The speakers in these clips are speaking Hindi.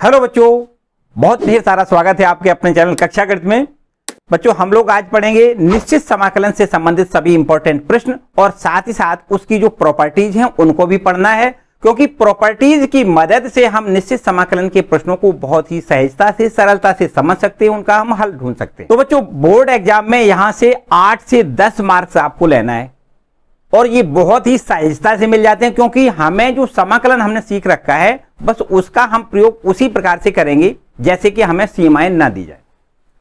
हेलो बच्चों, बहुत ढेर सारा स्वागत है आपके अपने चैनल कक्षा गणित में। बच्चों, हम लोग आज पढ़ेंगे निश्चित समाकलन से संबंधित सभी इंपॉर्टेंट प्रश्न और साथ ही साथ उसकी जो प्रॉपर्टीज हैं उनको भी पढ़ना है, क्योंकि प्रॉपर्टीज की मदद से हम निश्चित समाकलन के प्रश्नों को बहुत ही सहजता से सरलता से समझ सकते हैं, उनका हम हल ढूंढ सकते हैं। तो बच्चों, बोर्ड एग्जाम में यहां से 8 से 10 मार्क्स आपको लेना है और ये बहुत ही सहजता से मिल जाते हैं, क्योंकि हमें जो समाकलन हमने सीख रखा है बस उसका हम प्रयोग उसी प्रकार से करेंगे जैसे कि हमें सीमाएं ना दी जाए।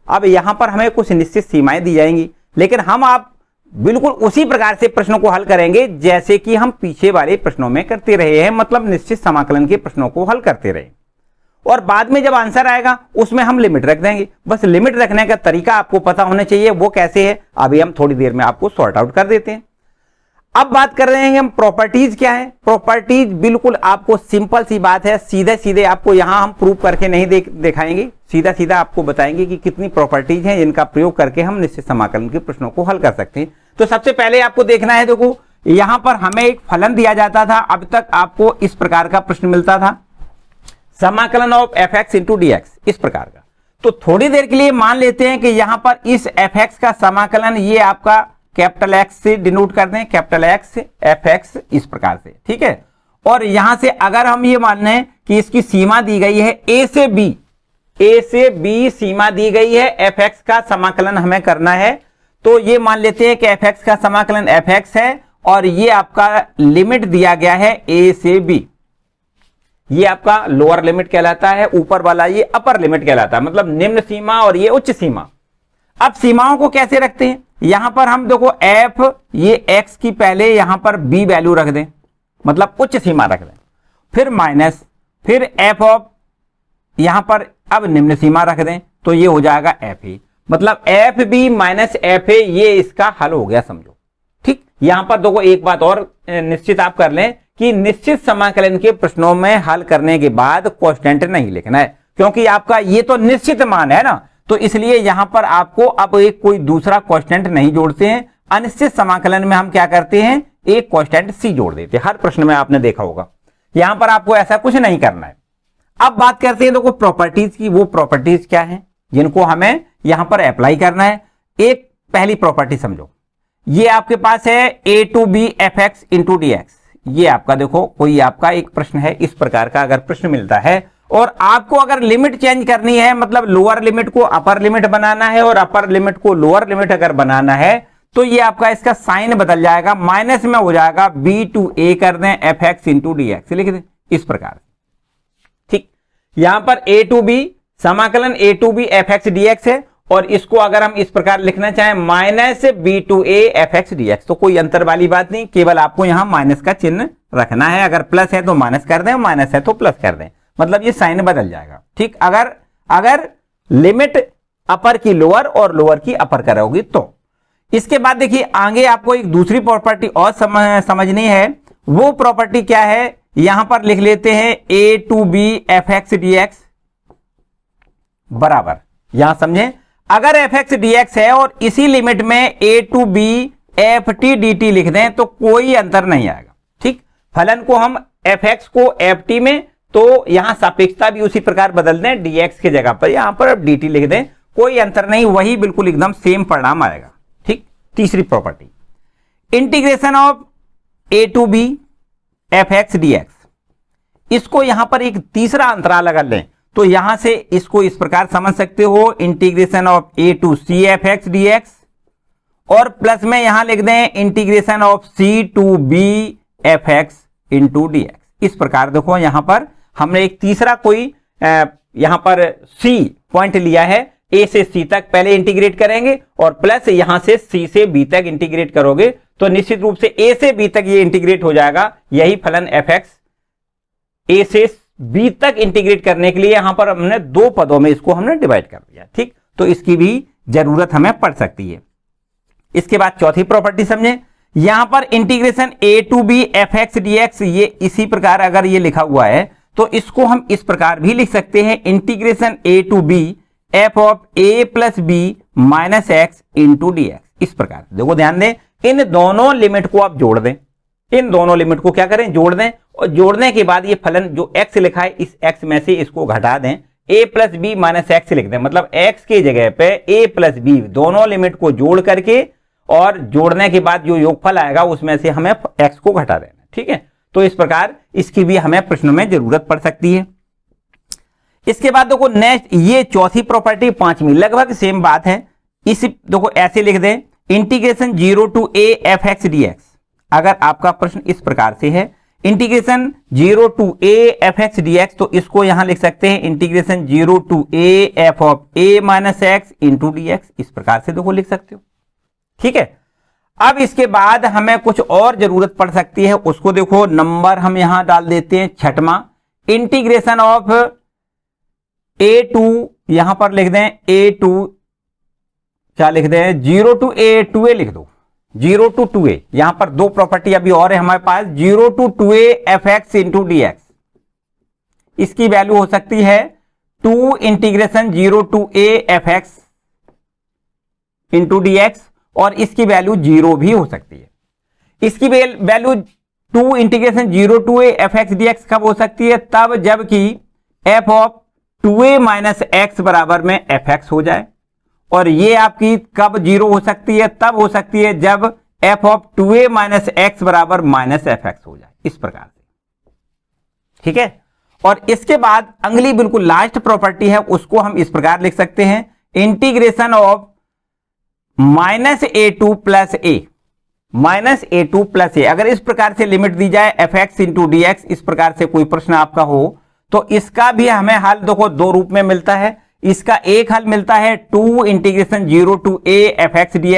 अब यहां पर हमें कुछ निश्चित सीमाएं दी जाएंगी, लेकिन हम आप बिल्कुल उसी प्रकार से प्रश्नों को हल करेंगे जैसे कि हम पीछे वाले प्रश्नों में करते रहे हैं, मतलब निश्चित समाकलन के प्रश्नों को हल करते रहे। और बाद में जब आंसर आएगा उसमें हम लिमिट रख देंगे। बस लिमिट रखने का तरीका आपको पता होना चाहिए, वो कैसे है अभी हम थोड़ी देर में आपको सॉर्ट आउट कर देते हैं। अब बात कर रहे हैं हम प्रॉपर्टीज क्या है। प्रॉपर्टीज बिल्कुल आपको सिंपल सी बात है, सीधे सीधे आपको यहां हम प्रूव करके नहीं दिखाएंगे, सीधा सीधा आपको बताएंगे कि कितनी प्रॉपर्टीज हैं जिनका प्रयोग करके हम निश्चित समाकलन के प्रश्नों को हल कर सकते हैं। तो सबसे पहले आपको देखना है, देखो यहां पर हमें एक फलन दिया जाता था, अब तक आपको इस प्रकार का प्रश्न मिलता था, समाकलन of F x into D x, इस प्रकार का। तो थोड़ी देर के लिए मान लेते हैं कि यहां पर इस एफ एक्स का समाकलन ये आपका कैपिटल एक्स से डिनोट कर दें, कैपिटल एक्स एफ एक्स, इस प्रकार से, ठीक है। और यहां से अगर हम ये मान लें कि इसकी सीमा दी गई है ए से बी सीमा दी गई है, एफ एक्स का समाकलन हमें करना है, तो ये मान लेते हैं कि एफ एक्स का समाकलन एफ एक्स है और ये आपका लिमिट दिया गया है ए से बी। ये आपका लोअर लिमिट कहलाता है, ऊपर वाला ये अपर लिमिट कहलाता है, मतलब निम्न सीमा और ये उच्च सीमा। अब सीमाओं को कैसे रखते हैं, यहां पर हम देखो एफ ये एक्स की पहले यहां पर बी वैल्यू रख दें, मतलब उच्च सीमा रख दें, फिर माइनस, फिर एफ ऑफ यहां पर अब निम्न सीमा रख दें, तो ये हो जाएगा एफ ए, मतलब F B minus F A, ये इसका हल हो गया समझो, ठीक। यहां पर देखो एक बात और निश्चित आप कर लें कि निश्चित समाकलन के प्रश्नों में हल करने के बाद कांस्टेंट नहीं लिखना है, क्योंकि आपका ये तो निश्चित मान है ना, तो इसलिए यहां पर आपको अब एक कोई दूसरा कांस्टेंट नहीं जोड़ते हैं। अनिश्चित समाकलन में हम क्या करते हैं, एक कांस्टेंट सी जोड़ देते हैं, हर प्रश्न में आपने देखा होगा। यहां पर आपको ऐसा कुछ नहीं करना है। अब बात करते हैं देखो प्रॉपर्टीज की, वो प्रॉपर्टीज क्या है जिनको हमें यहां पर अप्लाई करना है। एक पहली प्रॉपर्टी समझो, ये आपके पास है a to B F x into D x. ये आपका देखो कोई आपका एक प्रश्न है, इस प्रकार का अगर प्रश्न मिलता है और आपको अगर लिमिट चेंज करनी है, मतलब लोअर लिमिट को अपर लिमिट बनाना है और अपर लिमिट को लोअर लिमिट अगर बनाना है, तो ये आपका इसका साइन बदल जाएगा, माइनस में हो जाएगा, बी टू ए कर दें F x into D x लिख दें, इस प्रकार, ठीक। यहां पर ए टू बी समाकलन a to B F x D x है, और इसको अगर हम इस प्रकार लिखना चाहें minus b to a f x D x, तो कोई अंतर वाली बात नहीं, केवल आपको यहां माइनस का चिन्ह रखना है। अगर प्लस है तो माइनस कर दें, माइनस है तो प्लस कर दें, मतलब ये साइन बदल जाएगा, ठीक। अगर लिमिट अपर की लोअर और लोअर की अपर करोगी तो। इसके बाद देखिए आगे आपको एक दूसरी प्रॉपर्टी और समझनी है, वो प्रॉपर्टी क्या है, यहां पर लिख लेते हैं a to B F x D x बराबर, यहां समझें, अगर एफ एक्स डी एक्स है और इसी लिमिट में a to B f t d t लिख दें तो कोई अंतर नहीं आएगा, ठीक। फलन को हम एफ एक्स को एफ टी में, तो यहां सापेक्षता भी उसी प्रकार बदल दें, डीएक्स की जगह पर यहां पर अब dt लिख दें, कोई अंतर नहीं, वही बिल्कुल एकदम सेम परिणाम आएगा, ठीक। तीसरी property, integration of A to B F x D X, इसको यहां पर एक तीसरा अंतराल अगर लें तो यहां से इसको इस प्रकार समझ सकते हो, integration of A to C F x D x, और प्लस में यहां लिख दें integration of C to B F x into D x. इस प्रकार देखो यहां पर हमने एक तीसरा कोई यहां पर सी पॉइंट लिया है, ए से सी तक पहले इंटीग्रेट करेंगे और प्लस यहां से सी से बी तक इंटीग्रेट करोगे तो निश्चित रूप से ए से बी तक ये इंटीग्रेट हो जाएगा। यही फलन एफ एक्स ए से बी तक इंटीग्रेट करने के लिए यहां पर हमने दो पदों में इसको हमने डिवाइड कर दिया, ठीक। तो इसकी भी जरूरत हमें पड़ सकती है। इसके बाद चौथी प्रॉपर्टी समझें, यहां पर integration A to B F x D x, ये इसी प्रकार अगर ये लिखा हुआ है तो इसको हम इस प्रकार भी लिख सकते हैं, integration A to B F of A plus B minus x into D x. इस प्रकार देखो ध्यान दें, इन दोनों लिमिट को आप जोड़ दें, इन दोनों लिमिट को क्या करें, जोड़ दें, और जोड़ने के बाद ये फलन जो x लिखा है इस x में से इसको घटा दें, a plus B minus X लिख दें, मतलब x की जगह पे a प्लस बी दोनों लिमिट को जोड़ करके और जोड़ने के बाद जो योगफल आएगा उसमें से हमें x को घटा देना। ठीक है, तो इस प्रकार इसकी भी हमें प्रश्नों में जरूरत पड़ सकती है। इसके बाद देखो नेक्स्ट, ये चौथी प्रॉपर्टी, पांचवी लगभग सेम बात है। इस देखो ऐसे लिख दें, integration 0 to a F x D X. अगर आपका प्रश्न इस प्रकार से है, integration 0 to a F x D x, तो इसको यहां लिख सकते हैं integration 0 to a F of a minus x into D x. इस प्रकार से देखो लिख सकते हो। ठीक है, अब इसके बाद हमें कुछ और जरूरत पड़ सकती है, उसको देखो नंबर हम यहां डाल देते हैं छठवां, इंटीग्रेशन ऑफ a टू, यहां पर लिख दें a टू, क्या लिख दें 0 टू a 2a लिख दो, 0 टू 2a। यहां पर दो प्रॉपर्टी अभी और है हमारे पास, 0 to 2a F x into D X. इसकी वैल्यू हो सकती है 2 integration 0 to a F x into D x, और इसकी वैल्यू 0 भी हो सकती है। इसकी value 2 integration 0 to a F x D X कब हो सकती है, तब जबकि F of 2a minus x बराबर में एफ एक्स हो जाए। और ये आपकी कब 0 हो सकती है, तब हो सकती है जब F of 2a minus x बराबर माइनस एफ एक्स हो जाए, इस प्रकार से। ठीक है, और इसके बाद अगली बिल्कुल लास्ट प्रॉपर्टी है, उसको हम इस प्रकार लिख सकते हैं, integration of minus a to plus a, minus a to plus a. अगर इस प्रकार से लिमिट दी जाए f x into D x, इस प्रकार से कोई प्रश्न आपका हो, तो इसका भी हमें हल देखो दो रूप में मिलता है। इसका एक हल मिलता है 2 integration 0 to a F x D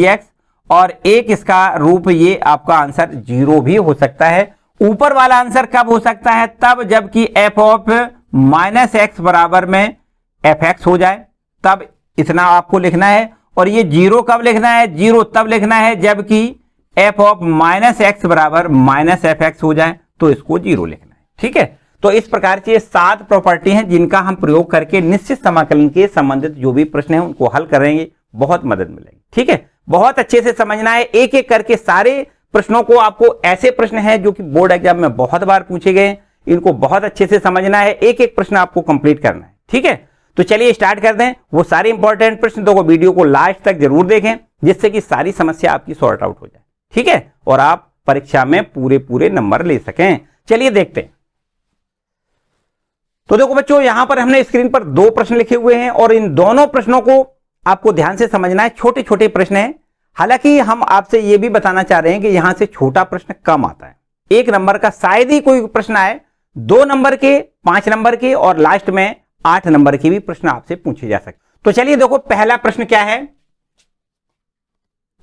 x, और एक इसका रूप ये आपका आंसर 0 भी हो सकता है। ऊपर वाला आंसर कब हो सकता है, तब जबकि एफ ऑफ माइनस एक्स बराबर में एफ एक्स हो जाए, तब इतना आपको लिखना है। और ये 0 कब लिखना है, 0 तब लिखना है जबकि एफ ऑफ माइनस एक्स बराबर माइनस एफ एक्स हो जाए, तो इसको 0 लिखना है। ठीक है, तो इस प्रकार से ये 7 प्रॉपर्टी हैं जिनका हम प्रयोग करके निश्चित समाकलन के संबंधित जो भी प्रश्न हैं उनको हल करेंगे, बहुत मदद मिलेगी। ठीक है, बहुत अच्छे से समझना है, एक एक करके सारे प्रश्नों को। आपको ऐसे प्रश्न हैं जो कि बोर्ड एग्जाम में बहुत बार पूछे गए, इनको बहुत अच्छे से समझना है, एक एक प्रश्न आपको कंप्लीट करना है। ठीक है, तो चलिए स्टार्ट कर दें। वो सारे इंपॉर्टेंट प्रश्न तो वीडियो को लास्ट तक जरूर देखें, जिससे कि सारी समस्या आपकी सॉर्ट आउट हो जाए। ठीक है, और आप परीक्षा में पूरे नंबर ले सकें। चलिए देखते हैं। तो देखो बच्चों, यहां पर हमने स्क्रीन पर 2 प्रश्न लिखे हुए हैं, और इन दोनों प्रश्नों को आपको ध्यान से समझना है। छोटे छोटे प्रश्न हैं, हालांकि हम आपसे यह भी बताना चाह रहे हैं कि यहां से छोटा प्रश्न कम आता है। 1 नंबर का शायद ही कोई प्रश्न आए, 2 नंबर के, 5 नंबर के, और लास्ट में 8 नंबर के भी प्रश्न आपसे पूछे जा सकते। तो चलिए देखो, पहला प्रश्न क्या है।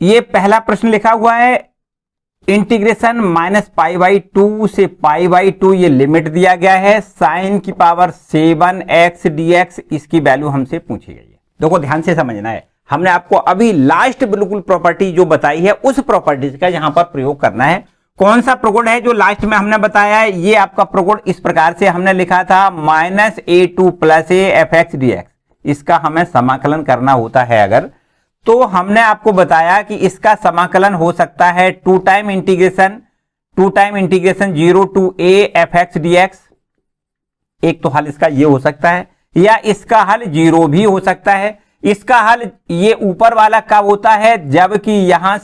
ये पहला प्रश्न लिखा हुआ है, इंटीग्रेशन माइनस पाई बाई 2 से पाई बाई 2 ये लिमिट दिया गया है, साइन की पावर 7 एक्स डी एक्स, इसकी वैल्यू हमसे पूछी गई है। देखो ध्यान से समझना है, हमने आपको अभी लास्ट बिल्कुल प्रॉपर्टी जो बताई है उस प्रॉपर्टी का यहां पर प्रयोग करना है। कौन सा प्रगुण है जो लास्ट में हमने बताया है, ये आपका प्रगुण इस प्रकार से हमने लिखा था, minus a to plus A f x D x. इसका हमें समाकलन करना होता है अगर, तो हमने आपको बताया कि इसका समाकलन हो सकता है 2 time integration 0 to a F x D X. एक तो हल इसका ये हो सकता है, या इसका हल 0 भी हो सकता है। इसका हल ये ऊपर वाला कब होता है, जबकि यहां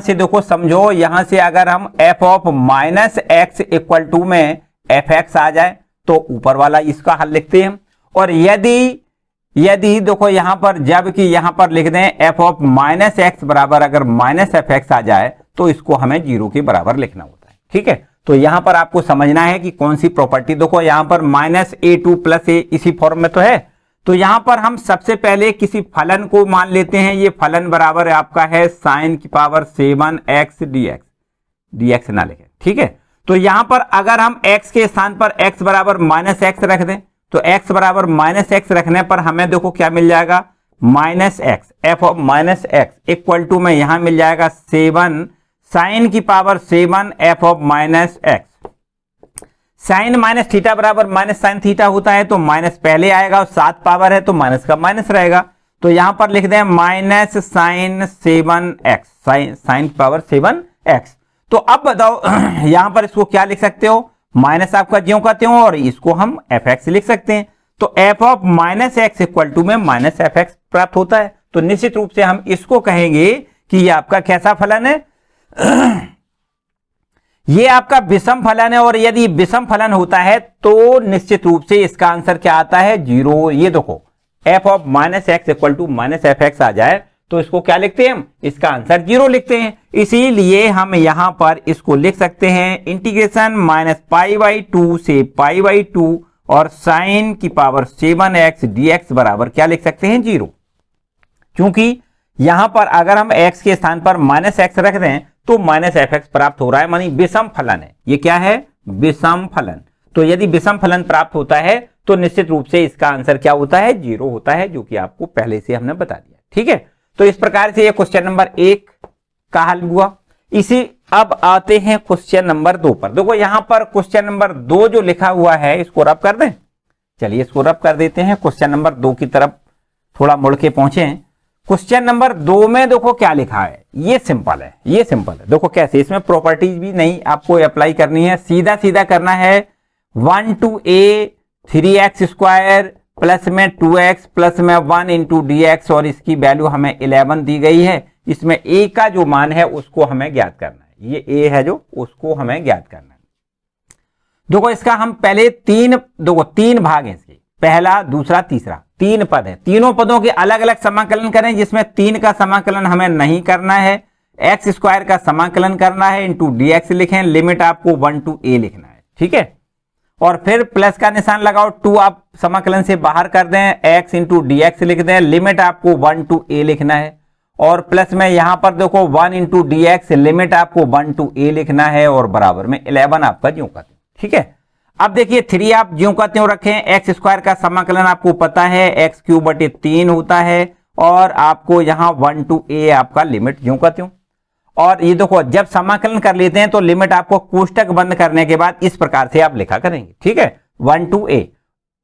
से देखो समझो, यहां से अगर हम F of minus x equal to में एफ एक्स आ जाए तो ऊपर वाला इसका हल लिखते हैं। और यदि देखो यहां पर, जबकि यहां पर लिख दें एफ ऑफ माइनस एक्स बराबर अगर माइनस एफ एक्स आ जाए तो इसको हमें 0 के बराबर लिखना होता है। ठीक है, तो यहां पर आपको समझना है कि कौन सी प्रॉपर्टी। देखो यहां पर माइनस ए टू प्लस ए इसी फॉर्म में तो है, तो यहां पर हम सबसे पहले किसी फलन को मान लेते हैं। ये फलन बराबर आपका है साइन की पावर 7 एक्स डी एक्स ना लिखें। ठीक है, तो यहां पर अगर हम x के स्थान पर x बराबर माइनस एक्स रख दें, तो x बराबर माइनस एक्स रखने पर हमें देखो क्या मिल जाएगा, minus X, F of minus x equal to में यहां मिल जाएगा 7 साइन की power 7 F of minus X. Sine minus theta बराबर माइनस साइन थीटा होता है, तो माइनस पहले आएगा और 7 पावर है तो माइनस का माइनस रहेगा। तो यहां पर लिख दें minus sine 7 X, sine power 7 X. तो अब बताओ यहां पर इसको क्या लिख सकते हो, माइनस आपका ज्यों का त्यों, और इसको हम एफ एक्स लिख सकते हैं। तो F of minus x equal to में माइनस एफ एक्स प्राप्त होता है। तो निश्चित रूप से हम इसको कहेंगे कि ये आपका कैसा फलन है, ये आपका विषम फलन है। और यदि विषम फलन होता है तो निश्चित रूप से इसका आंसर क्या आता है, 0। ये देखो f of minus x equal to minus F x आ जाए तो इसको क्या लिखते हैं हम, इसका आंसर 0 लिखते हैं। इसीलिए हम यहां पर इसको लिख सकते हैं इंटीग्रेशन माइनस पाई बाई 2 से पाई बाई 2 और साइन की पावर 7x dx बराबर क्या लिख सकते हैं, 0। क्योंकि यहां पर अगर हम x के स्थान पर माइनस एक्स रख दें तो माइनस एफ एक्स प्राप्त हो रहा है, मानी विषम फलन है। ये क्या है, विषम फलन। तो यदि विषम फलन प्राप्त होता है तो निश्चित रूप से इसका आंसर क्या होता है, 0 होता है, जो कि आपको पहले से हमने बता दिया। ठीक है, तो इस प्रकार से ये क्वेश्चन नंबर 1 का हल हुआ। इसी अब आते हैं क्वेश्चन नंबर 2 पर। देखो यहां पर क्वेश्चन नंबर 2 जो लिखा हुआ है इसको रब कर दें, चलिए इसको रब कर देते हैं। क्वेश्चन नंबर 2 की तरफ थोड़ा मुड़ के पहुंचे। क्वेश्चन नंबर 2 में देखो क्या लिखा है, ये सिंपल है, ये सिंपल है। देखो कैसे, इसमें प्रॉपर्टीज भी नहीं आपको अप्लाई करनी है, सीधा सीधा करना है। 1 to a 3x square plus में 2x प्लस में 1 इंटू dx, और इसकी वैल्यू हमें 11 दी गई है। इसमें a का जो मान है उसको हमें ज्ञात करना है, ये a है जो, उसको हमें ज्ञात करना है। देखो इसका हम पहले तीन भाग हैं इसके, पहला दूसरा तीसरा, 3 पद है। तीनों पदों के अलग अलग समाकलन करें, जिसमें 3 का समाकलन हमें नहीं करना है, एक्स स्क्वायर का समाकलन करना है, इंटू dx लिखें, लिमिट आपको 1 to a लिखना है। ठीक है, और फिर प्लस का निशान लगाओ, 2 आप समाकलन से बाहर कर दें, x इंटू dx लिख दें, लिमिट आपको 1 to a लिखना है। और प्लस में यहां पर देखो 1 इंटू dx, लिमिट आपको 1 to a लिखना है, और बराबर में 11 आपका ज्यों का त्यों। ठीक है, अब देखिए 3 आप ज्यों का त्यों रखें, एक्स स्क्वायर का समाकलन आपको पता है एक्स क्यूब बटे 3 होता है, और आपको यहां 1 to a आपका लिमिट ज्यों का त्यों। और ये देखो जब समाकलन कर लेते हैं तो लिमिट आपको कोष्टक बंद करने के बाद इस प्रकार से आप लिखा करेंगे। ठीक है, 1 to a,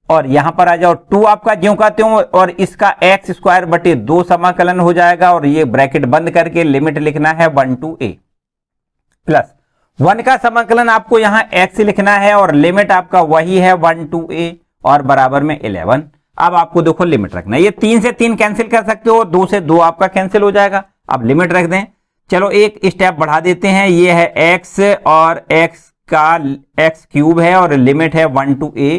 और यहां पर आ जाओ 2 आपका ज्यों का त्यों, और इसका एक्स स्क्वायर बटे 2 समाकलन हो जाएगा, और ये ब्रैकेट बंद करके लिमिट लिखना है 1 to a, प्लस 1 का समाकलन आपको यहां x लिखना है, और लिमिट आपका वही है 1 to a, और बराबर में 11। अब आपको देखो लिमिट रखना है, ये 3 से 3 कैंसिल कर सकते हो, 2 से 2 आपका कैंसिल हो जाएगा। अब लिमिट रख दें, चलो एक स्टेप बढ़ा देते हैं, ये है x और x का x क्यूब है, और लिमिट है 1 to a,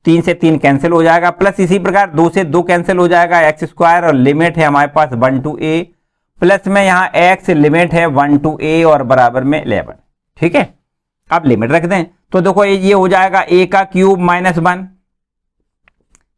3 से 3 कैंसिल हो जाएगा, प्लस इसी प्रकार 2 से 2 कैंसिल हो जाएगा, x स्क्वायर, और लिमिट है हमारे पास 1 to a, प्लस में यहां x लिमिट है 1 to a, और बराबर में 11। ठीक है, अब लिमिट रख दें तो देखो ये हो जाएगा a का क्यूब माइनस 1।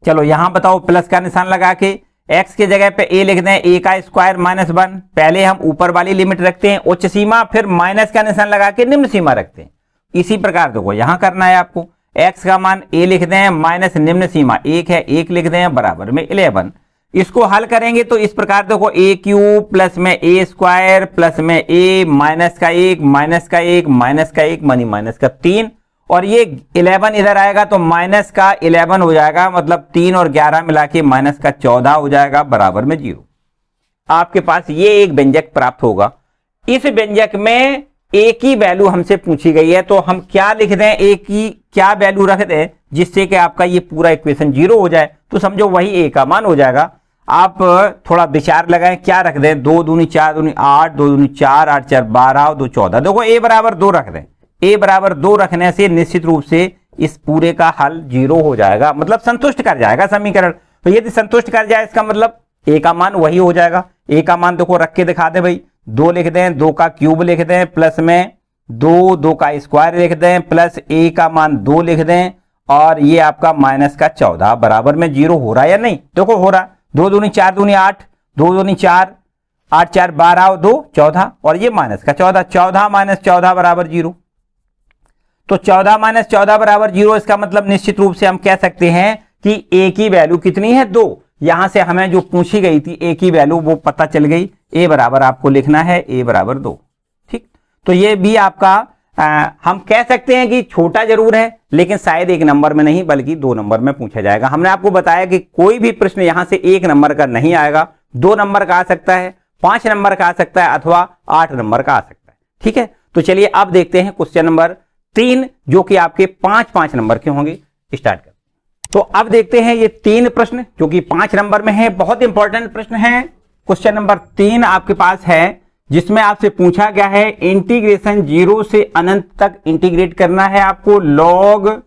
चलो यहां बताओ प्लस का निशान लगा के x के जगह पे a लिख दें, a का स्क्वायर माइनस 1। पहले हम ऊपर वाली लिमिट रखते हैं उच्च सीमा, फिर माइनस का निशान लगा के निम्न सीमा रखते हैं। इसी प्रकार देखो यहां करना है आपको, x का मान a लिख दें, माइनस निम्न सीमा 1 है, 1 लिख दें, बराबर में 11। इसको हल करेंगे तो इस प्रकार देखो a क्यूब प्लस में a स्क्वायर प्लस में a माइनस का 1 माइनस का 1 माइनस का 1 मानी माइनस का 3, और ये 11 इधर आएगा तो माइनस का 11 हो जाएगा, मतलब 3 और 11 मिला के माइनस का 14 हो जाएगा, बराबर में 0। आपके पास ये एक व्यंजक प्राप्त होगा। इस व्यंजक में a की वैल्यू हमसे पूछी गई है, तो हम क्या लिख दें, a की क्या वैल्यू रख दें जिससे कि आपका ये पूरा इक्वेशन 0 हो जाए, तो समझो वही a का मान हो जाएगा। आप थोड़ा विचार लगाएं, क्या रख दें, 2 दूनी 4 दूनी 8, 2 दूनी 4, 8 4 12 और 2 14। देखो a बराबर 2 रख दें, a बराबर 2 रखने से निश्चित रूप से इस पूरे का हल 0 हो जाएगा, मतलब संतुष्ट कर जाएगा समीकरण। तो यदि संतुष्ट कर जाए इसका मतलब a का मान वही हो जाएगा। a का मान देखो रख के दिखा दे भाई, 2 लिख दें, 2 का क्यूब लिख दें, प्लस में 2 का स्क्वायर लिख दें, प्लस a का मान 2 लिख दें, और ये आपका माइनस का 14 बराबर में 0 हो रहा है या नहीं। देखो हो रहा, 2 दूनी 4 दूनी 8, 2 दूनी 4, 8 4 12 और 2 14, और ये माइनस का 14, 14 माइनस 14 बराबर 0। तो 14 माइनस 14 बराबर 0, इसका मतलब निश्चित रूप से हम कह सकते हैं कि a की वैल्यू कितनी है, 2। यहां से हमें जो पूछी गई थी a की वैल्यू वो पता चल गई, a बराबर आपको लिखना है a बराबर 2। ठीक, तो ये भी आपका हम कह सकते हैं कि छोटा जरूर है, लेकिन शायद 1 नंबर में नहीं बल्कि 2 नंबर में पूछा जाएगा। हमने आपको बताया कि कोई भी प्रश्न यहां से 1 नंबर का नहीं आएगा, 2 नंबर का आ सकता है, 5 नंबर का आ सकता है, अथवा 8 नंबर का आ सकता है। ठीक है, तो चलिए अब देखते हैं क्वेश्चन नंबर 3 जो कि आपके 5-5 नंबर के होंगे। स्टार्ट कर। तो अब देखते हैं ये 3 प्रश्न जो कि 5 नंबर में है, बहुत इंपॉर्टेंट प्रश्न है। क्वेश्चन नंबर 3 आपके पास है जिसमें आपसे पूछा गया है इंटीग्रेशन 0 से अनंत तक इंटीग्रेट करना है आपको log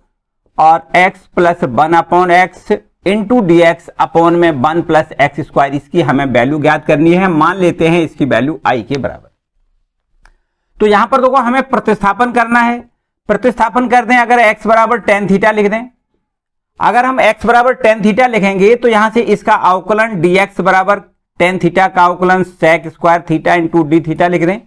और x plus 1/x into D x upon में 1 प्लस एक्स स्क्वायर, इसकी हमें वैल्यू ज्ञात करनी है। मान लेते हैं इसकी वैल्यू i के बराबर। तो यहां पर देखो हमें प्रतिस्थापन करना है। प्रतिस्थापन कर दें, अगर x बराबर tan थीटा लिख दें, अगर हम x बराबर tan थीटा लिखेंगे तो यहां से इसका अवकलन dx बराबर tan थीटा का अवकलन sec square theta into D theta लिख दें।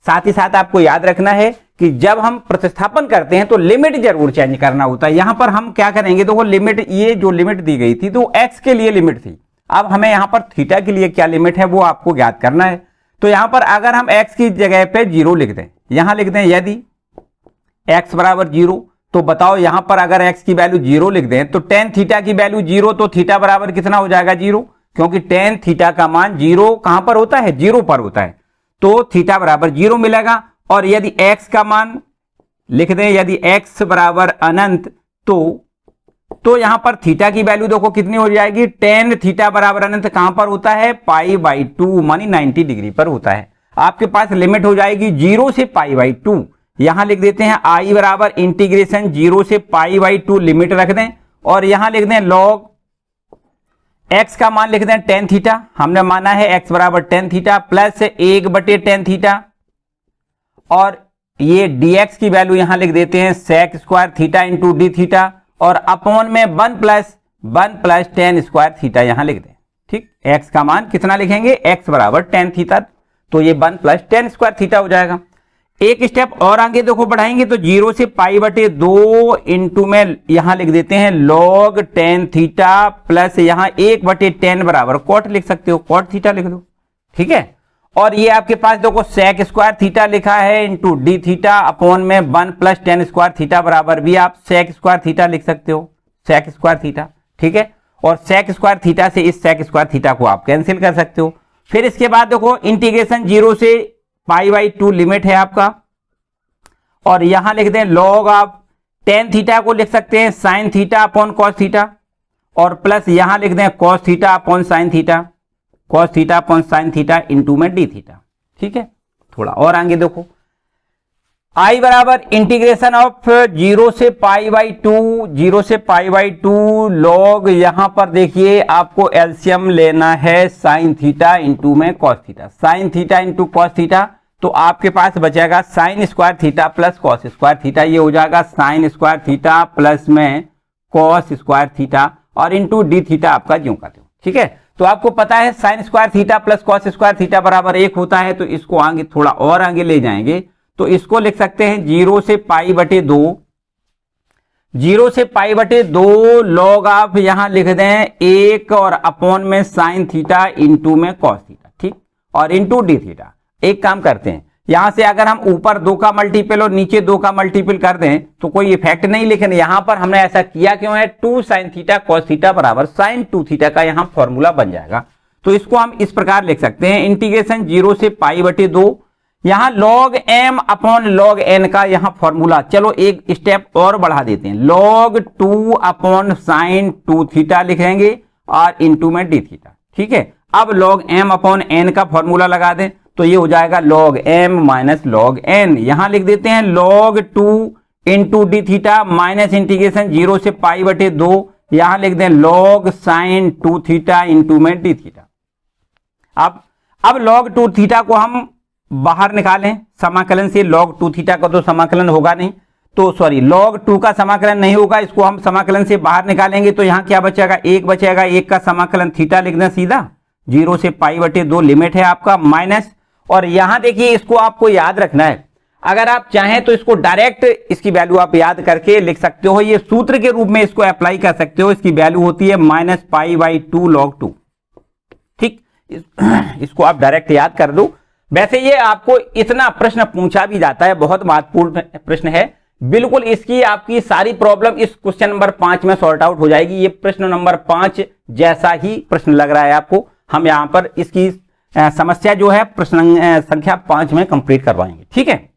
साथ ही साथ आपको याद रखना है कि जब हम प्रतिस्थापन करते हैं तो लिमिट जरूर चेंज करना होता है। यहां पर हम क्या करेंगे, देखो लिमिट, ये जो लिमिट दी गई थी तो x के लिए लिमिट थी, अब हमें यहां पर थीटा के लिए क्या लिमिट है वो आपको ज्ञात करना है। तो यहां पर अगर हम x की जगह पे 0 लिख दें, यहां लिख दें यदि x बराबर 0, तो बताओ यहां पर अगर x की वैल्यू 0 लिख दें तो tan थीटा की वैल्यू 0, तो थीटा बराबर कितना हो जाएगा 0, क्योंकि tan थीटा का मान 0 कहां पर होता है, 0 पर होता है, तो थीटा बराबर 0 मिलेगा। और यदि x का मान लिख दें, यदि x बराबर अनंत, तो यहां पर थीटा की वैल्यू देखो कितनी हो जाएगी, tan थीटा बराबर अनंत कहां पर होता है, π/2 मानी 90 डिग्री पर होता है। आपके पास लिमिट हो जाएगी 0 से π/2। यहां लिख देते हैं i बराबर इंटीग्रेशन 0 से π/2 लिमिट रख दें, और यहां लिख दें log x का मान लिख दें tan थीटा, हमने माना है x बराबर tan theta plus 1/tan theta, और ये dx की वैल्यू यहां लिख देते हैं sec square theta into D theta, और अपॉन में 1 प्लस tan स्क्वायर थीटा यहां लिख दें। ठीक, x का मान कितना लिखेंगे, x बराबर tan थीटा, तो ये 1 प्लस tan स्क्वायर थीटा हो जाएगा। एक स्टेप और आगे देखो बढ़ाएंगे तो 0 से π/2 इंटू में यहां लिख देते हैं log tan थीटा प्लस यहां 1/tan बराबर cot लिख सकते हो, cot थीटा लिख दो। ठीक है, और ये आपके पास देखो sec स्क्वायर थीटा लिखा है इंटू डी थीटा अपॉन में 1 प्लस tan स्क्वायर थीटा बराबर भी आप sec स्क्वायर थीटा लिख सकते हो, sec स्क्वायर थीटा। ठीक है, और sec स्क्वायर थीटा से इस sec स्क्वायर थीटा को आप कैंसिल कर सकते हो। फिर इसके बाद देखो इंटीग्रेशन 0 से π/2 लिमिट है आपका, और यहां लिख दें log आप tan थीटा को लिख सकते हैं sin theta upon cos theta, और प्लस यहां लिख दें cos theta upon sin theta, cos theta upon sin theta into में डी थीटा। ठीक है, थोड़ा और आगे देखो, i बराबर इंटीग्रेशन ऑफ 0 से π/2 log, यहां पर देखिए आपको एलसीएम लेना है sin थीटा इंटू में cos theta, sin theta into cos theta, तो आपके पास बचेगा sin square theta plus cos square theta, ये हो जाएगा sin स्क्वायर थीटा प्लस में cos स्क्वायर थीटा और इंटू डी थीटा आपका ज्यों का त्यों। ठीक है, तो आपको पता है sin square theta plus cos square theta बराबर 1 होता है, तो इसको आगे थोड़ा और आगे ले जाएंगे तो इसको लिख सकते हैं 0 से π/2, 0 से π/2 log आप यहां लिख दें 1 और अपॉन में sin थीटा इंटू में cos थीटा। ठीक, और इंटू डी थीटा। एक काम करते हैं, यहां से अगर हम ऊपर 2 का मल्टीपल और नीचे 2 का मल्टीपल कर दें तो कोई इफेक्ट नहीं, लेकिन यहां पर हमने ऐसा किया क्यों है, 2 sin थीटा cos थीटा बराबर sin 2 थीटा का यहां फॉर्मूला बन जाएगा। तो इसको हम इस प्रकार लिख सकते हैं इंटीग्रेशन 0 से π/2, यहां log m upon log n का यहां फॉर्मूला, चलो एक स्टेप और बढ़ा देते हैं, log 2 अपॉन sin 2 थीटा लिखेंगे और इंटू में डी थीटा। ठीक है, अब log m अपॉन n का फॉर्मूला लगा दें तो ये हो जाएगा log m minus log n, यहां लिख देते हैं log 2 into D theta minus integration 0 से π/2, यहां लिख दें log sin 2 थीटा इंटू में डी थीटा। अब log 2 थीटा को हम बाहर निकालें समाकलन से, log 2 थीटा का तो समाकलन होगा नहीं, तो सॉरी log 2 का समाकलन नहीं होगा, इसको हम समाकलन से बाहर निकालेंगे तो यहां क्या बचेगा, 1 बचेगा, 1 का समाकलन थीटा लिख दें सीधा, 0 से π/2 लिमिट है आपका माइनस, और यहां देखिए इसको आपको याद रखना है, अगर आप चाहें तो इसको डायरेक्ट इसकी वैल्यू आप याद करके लिख सकते हो, ये सूत्र के रूप में इसको अप्लाई कर सकते हो, इसकी वैल्यू होती है -π/2 log 2। ठीक, इसको आप डायरेक्ट याद कर दो। वैसे ये आपको इतना प्रश्न पूछा भी जाता है, बहुत महत्वपूर्ण प्रश्न है, बिल्कुल इसकी आपकी सारी प्रॉब्लम इस क्वेश्चन नंबर 5 में सॉर्ट आउट हो जाएगी। ये प्रश्न नंबर 5 जैसा ही प्रश्न लग रहा है आपको, हम यहां पर इसकी समस्या जो है प्रश्न संख्या 5 में कंप्लीट करवाएंगे। ठीक है,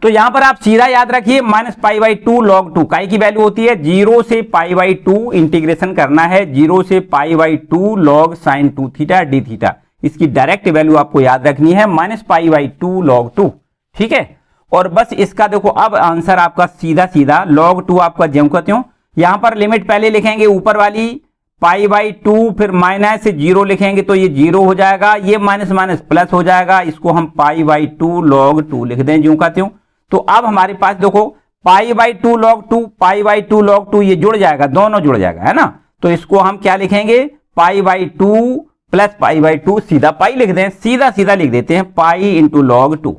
तो यहां पर आप सीधा याद रखिए -π/2 log 2 काई की वैल्यू होती है 0 से π/2 इंटीग्रेशन करना है 0 से π/2 log sin 2 theta D theta. इसकी डायरेक्ट वैल्यू आपको याद रखनी है -π/2 log 2। ठीक है, और बस इसका देखो अब आंसर आपका सीधा सीधा log 2 आपका ज्यों का त्यों। यहां पर लिमिट पहले लिखेंगे ऊपर वाली π/2, फिर माइनस 0 लिखेंगे तो ये 0 हो जाएगा, ये माइनस माइनस प्लस हो जाएगा, इसको हम π/2 log 2 लिख दें ज्यों का त्यों। तो अब हमारे पास देखो π/2 log 2 π/2 log 2 ये जुड़ जाएगा, दोनों जुड़ जाएगा, है ना। तो इसको हम क्या लिखेंगे π/2 प्लस π/2 सीधा पाई लिख दें, सीधा सीधा लिख देते हैं पाई इंटू log 2।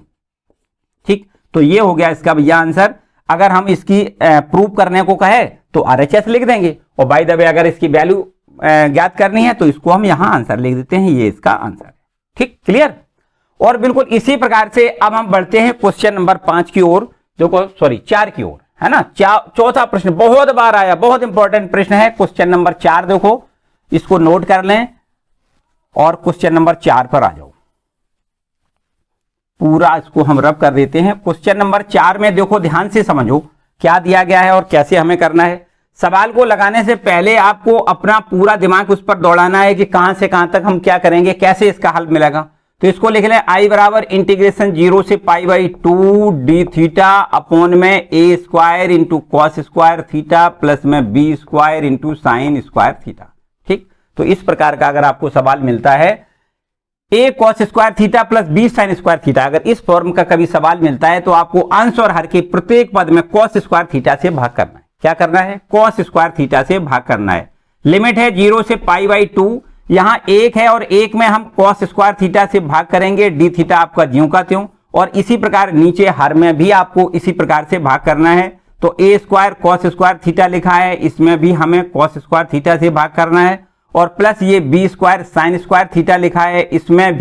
ठीक, तो ये हो गया इसका भैया आंसर। अगर हम इसकी प्रूव करने को कहे तो RHS लिख देंगे, और बाय द वे अगर इसकी वैल्यू ज्ञात करनी है तो इसको हम यहां आंसर लिख देते हैं, ये इसका आंसर है। ठीक, क्लियर। और बिल्कुल इसी प्रकार से अब हम बढ़ते हैं क्वेश्चन नंबर 5 की ओर, देखो सॉरी 4 की ओर, है ना। चौथा प्रश्न बहुत बार आया, बहुत इंपॉर्टेंट प्रश्न है क्वेश्चन नंबर 4। देखो इसको नोट कर लें और क्वेश्चन नंबर 4 पर आ जाओ। पूरा इसको हम रब कर देते हैं। क्वेश्चन नंबर 4 में देखो ध्यान से समझो क्या दिया गया है और कैसे हमें करना है। सवाल को लगाने से पहले आपको अपना पूरा दिमाग उस पर दौड़ाना है कि कहां से कहां तक हम क्या करेंगे, कैसे इसका हल मिलेगा। तो इसको लिख लें I बराबर इंटीग्रेशन 0 से π/2 डी थीटा अपॉन में a square into cos square theta plus में b square into sine square theta. ठीक, तो इस प्रकार का अगर आपको सवाल मिलता है a cos square theta plus b sine square theta, अगर इस फॉर्म का कभी सवाल मिलता है तो आपको अंश और हर के प्रत्येक पद में कॉस स्क्वायर थीटा से भाग करना है। क्या करना है, कॉस स्क्वायर थीटा से भाग करना है। लिमिट है 0 से π/2, यहां 1 है और 1 में हम कॉस स्क्वायर थीटा से भाग करेंगे, डी थीटा आपका ज्यों का त्यों। और इसी प्रकार नीचे हर में भी आपको इसी प्रकार से भाग करना है। तो a square cos square theta लिखा है, इसमें भी हमें कॉस स्क्वायर थीटा से भाग करना है। और प्लस ये b square sine square theta लिखा है, इसमें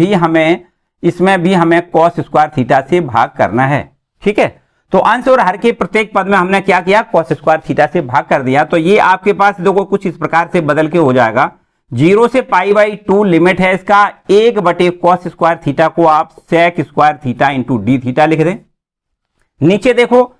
भी हमें कॉस स्क्वायर थीटा से भाग करना है। ठीक है, तो अंश और हर के प्रत्येक पद में हमने क्या किया, कॉस स्क्वायर थीटा से भाग कर दिया। तो ये आपके पास देखो कुछ इस प्रकार से बदल के हो जाएगा। 0 से π/2 लिमिट है इसका 1 कॉस स्क्वायर थीटा को आप sec square theta into D theta लिख दें। नीचे देखो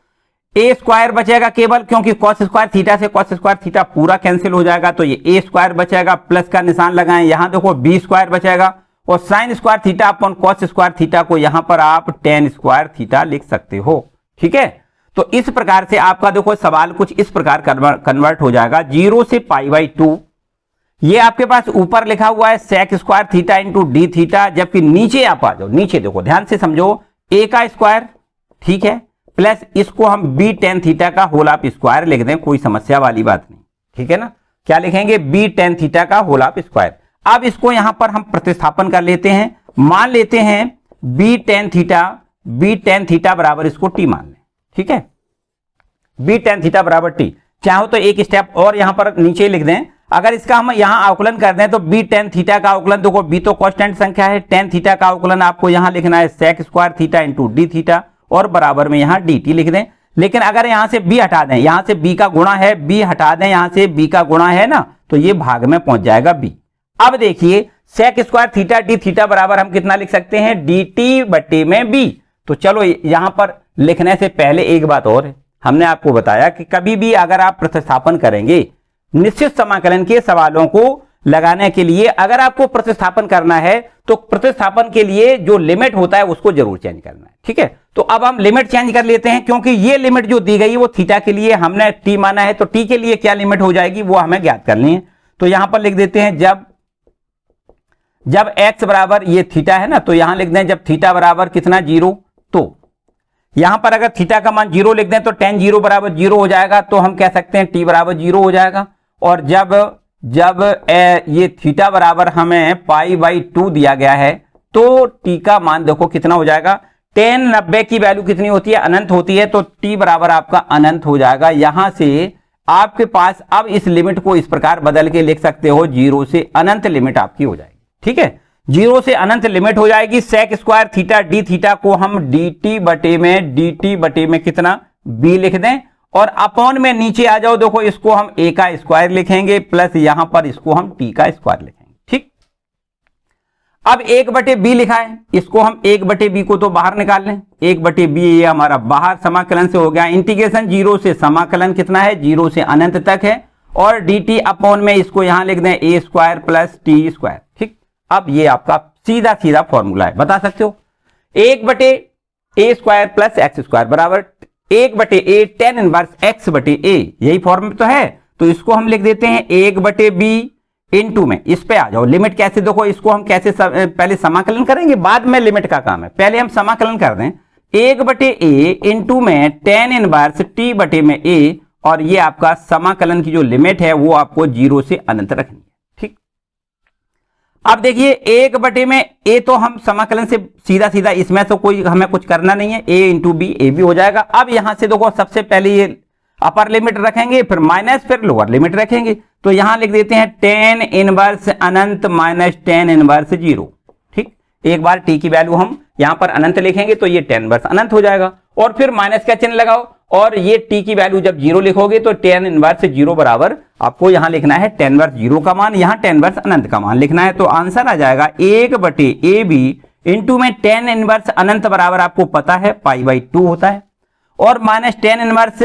a स्क्वायर बचेगा केवल, क्योंकि कॉस स्क्वायर थीटा से कॉस स्क्वायर थीटा पूरा कैंसिल हो जाएगा, तो ये a स्क्वायर बचेगा, प्लस का निशान लगाएं। यहां देखो b स्क्वायर बचेगा और sine square theta upon cos square theta को यहां पर आप tan स्क्वायर थीटा लिख सकते हो। ठीक है, तो इस प्रकार से आपका देखो सवाल कुछ इस प्रकार कन्वर्ट हो जाएगा। 0 से π/2 ये आपके पास ऊपर लिखा हुआ है sec square theta into D theta, जबकि नीचे आप आ जाओ, नीचे देखो ध्यान से समझो a का स्क्वायर, ठीक है, प्लस इसको हम b tan थीटा का होल ऑफ स्क्वायर लिख दें, कोई समस्या वाली बात नहीं। ठीक है ना, क्या लिखेंगे b tan थीटा का होल ऑफ स्क्वायर। अब इसको यहां पर हम प्रतिस्थापन कर लेते हैं, मान लेते हैं b tan थीटा बराबर इसको t मान लें। ठीक है, b tan थीटा बराबर t, चाहो तो एक स्टेप और यहां पर नीचे लिख दें। अगर इसका हम यहां अवकलन कर दें तो b tan थीटा का अवकलन, देखो b तो कांस्टेंट संख्या है, tan थीटा का अवकलन आपको यहां लिखना है sec square theta into D theta और बराबर में यहां dt लिख दें। लेकिन अगर यहां से b हटा दें, यहां से b का गुणा है, b हटा दें, यहां से b का गुणा है ना, तो ये भाग में पहुंच जाएगा b। अब देखिए sec square theta D theta बराबर हम कितना लिख सकते हैं, dt/b। तो चलो यहां पर लिखने से पहले एक बात और है, हमने आपको बताया कि कभी भी अगर आप प्रतिस्थापन करेंगे निश्चित समाकलन के सवालों को लगाने के लिए, अगर आपको प्रतिस्थापन करना है तो प्रतिस्थापन के लिए जो लिमिट होता है उसको जरूर चेंज करना है। ठीक है, तो अब हम लिमिट चेंज कर लेते हैं, क्योंकि ये लिमिट जो दी गई वो थीटा के लिए हमने t माना है, तो t के लिए क्या लिमिट हो जाएगी वो हमें ज्ञात करनी है। तो यहां पर लिख देते हैं जब x बराबर ये थीटा है ना, तो यहां लिख दें जब थीटा बराबर कितना 0, तो यहां पर अगर थीटा का मान 0 लिख दें तो tan 0 बराबर 0 हो जाएगा, तो हम कह सकते हैं t बराबर 0 हो जाएगा। और जब ये थीटा बराबर हमें π/2 दिया गया है तो t का मान देखो कितना हो जाएगा, tan 90 की वैल्यू कितनी होती है, अनंत होती है, तो t बराबर आपका अनंत हो जाएगा। यहां से आपके पास अब इस लिमिट को इस प्रकार बदल के लिख सकते हो, 0 से अनंत लिमिट आपकी हो जाएगी। ठीक है, 0 से अनंत लिमिट हो जाएगी। Sec square theta D theta को हम dt/में कितना b लिख दें, और अपॉन में नीचे आ जाओ, देखो इसको हम a का स्क्वायर लिखेंगे, प्लस यहां पर इसको हम t का स्क्वायर लिखेंगे। ठीक, अब 1/b लिखा है, इसको हम 1/b को तो बाहर निकाल लें, 1/b ये हमारा बाहर समाकलन से हो गया। इंटीग्रेशन 0 से समाकलन कितना है, 0 से अनंत तक है, और dt अपॉन में इसको यहां लिख दें a square plus T square. ठीक, अब ये आपका सीधा सीधा फॉर्मूला है, बता सकते हो 1/a square plus x square बराबर 1/a tan इनवर्स x/a, यही फॉर्म तो है। तो इसको हम लिख देते हैं 1/b इनटू में, इस पे आ जाओ, लिमिट कैसे देखो, इसको हम कैसे पहले समाकलन करेंगे, बाद में लिमिट का काम है, पहले हम समाकलन कर दें 1/a इनटू में tan इनवर्स t में a, और ये आपका समाकलन की जो लिमिट है वो आपको 0 से अनंत रखनी है। ठीक, अब देखिए 1/a में a तो हम समाकलन से सीधा सीधा, इसमें तो कोई हमें कुछ करना नहीं है, a इंटू बी ए भी हो जाएगा। अब यहां से देखो सबसे पहले ये अपर लिमिट रखेंगे, फिर माइनस, फिर लोअर लिमिट रखेंगे, तो यहां लिख देते हैं tan इनवर्स अनंत माइनस tan इनवर्स 0। ठीक, एक बार t की वैल्यू हम यहां पर अनंत लिखेंगे तो ये tan इनवर्स अनंत हो जाएगा, और फिर माइनस का चिन्ह लगाओ, और ये t की वैल्यू जब 0 लिखोगे तो tan इनवर्स 0 बराबर आपको यहां लिखना है tan इनवर्स 0 का मान, यहां tan इनवर्स अनंत का मान लिखना है। तो आंसर आ जाएगा 1/ab इंटू में tan इनवर्स अनंत बराबर आपको पता है π/2 होता है, और माइनस tan इनवर्स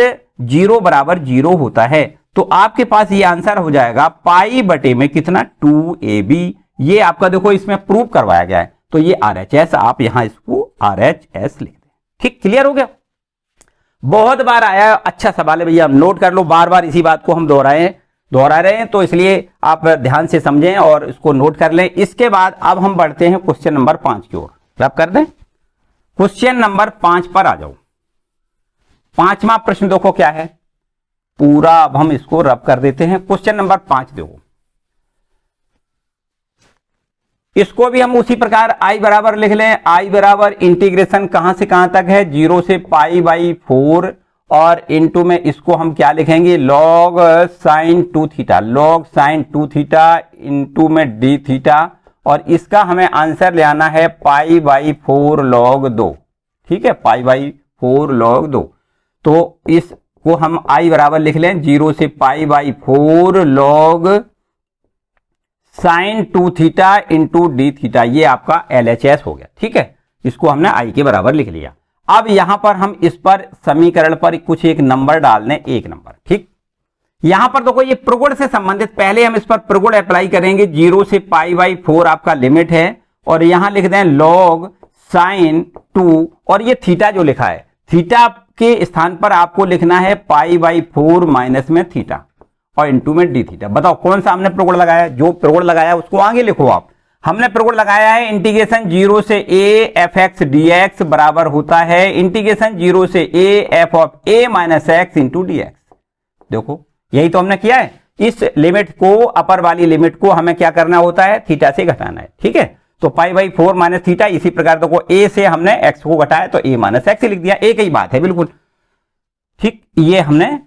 0 बराबर 0 होता है। तो आपके पास ये आंसर हो जाएगा π/, में कितना 2ab, ये आपका देखो इसमें प्रूव करवाया गया है, तो ये RHS, आप यहां इसको RHS लिख दें। ठीक, क्लियर हो गया, बहुत बार आया, अच्छा सवाल है भैया, नोट कर लो, बार बार इसी बात को हम दोहरा रहे हैं, तो इसलिए आप ध्यान से समझें और इसको नोट कर लें। इसके बाद अब हम बढ़ते हैं क्वेश्चन नंबर 5 की ओर, रब कर दें, क्वेश्चन नंबर 5 पर आ जाओ। पांचवा प्रश्न देखो क्या है, पूरा अब हम इसको रब कर देते हैं। क्वेश्चन नंबर 5 देखो, इसको भी हम उसी प्रकार i बराबर लिख लें, i बराबर इंटीग्रेशन कहां से कहां तक है, 0 से π/4, और इनटू में इसको हम क्या लिखेंगे, log sin 2 theta, log sin 2 theta into में d थीटा, और इसका हमें आंसर ले आना है π/4 log 2। ठीक है, π/4 log 2, तो इसको हम i बराबर लिख लें 0 से π/4 log sin 2 theta into D theta, ये आपका LHS हो गया। ठीक है, इसको हमने i के बराबर लिख लिया। अब यहां पर हम इस पर समीकरण पर कुछ एक नंबर डाल दें, एक नंबर। ठीक, यहां पर देखो ये प्रगुण से संबंधित, पहले हम इस पर प्रगुण अप्लाई करेंगे, 0 से π/4 आपका लिमिट है, और यहां लिख दें log sin 2, और ये थीटा जो लिखा है, थीटा के स्थान पर आपको लिखना है π/4 माइनस में थीटा, और इनटू में डी थीटा। बताओ कौन सा हमने प्रगुण लगाया, जो प्रगुण लगाया उसको आगे लिखो आप। हमने प्रगुण लगाया है इंटीग्रेशन 0 से a f(x) dx बराबर होता है इंटीग्रेशन 0 से a f of a minus x into D x. देखो यही तो हमने किया है, इस लिमिट को, अपर वाली लिमिट को हमें क्या करना होता है, थीटा से घटाना है। ठीक है, तो π/4 माइनस थीटा, इसी प्रकार देखो a से हमने x को घटाया तो a माइनस एक्स लिख दिया, एक ही बात है बिल्कुल। ठीक, ये हमने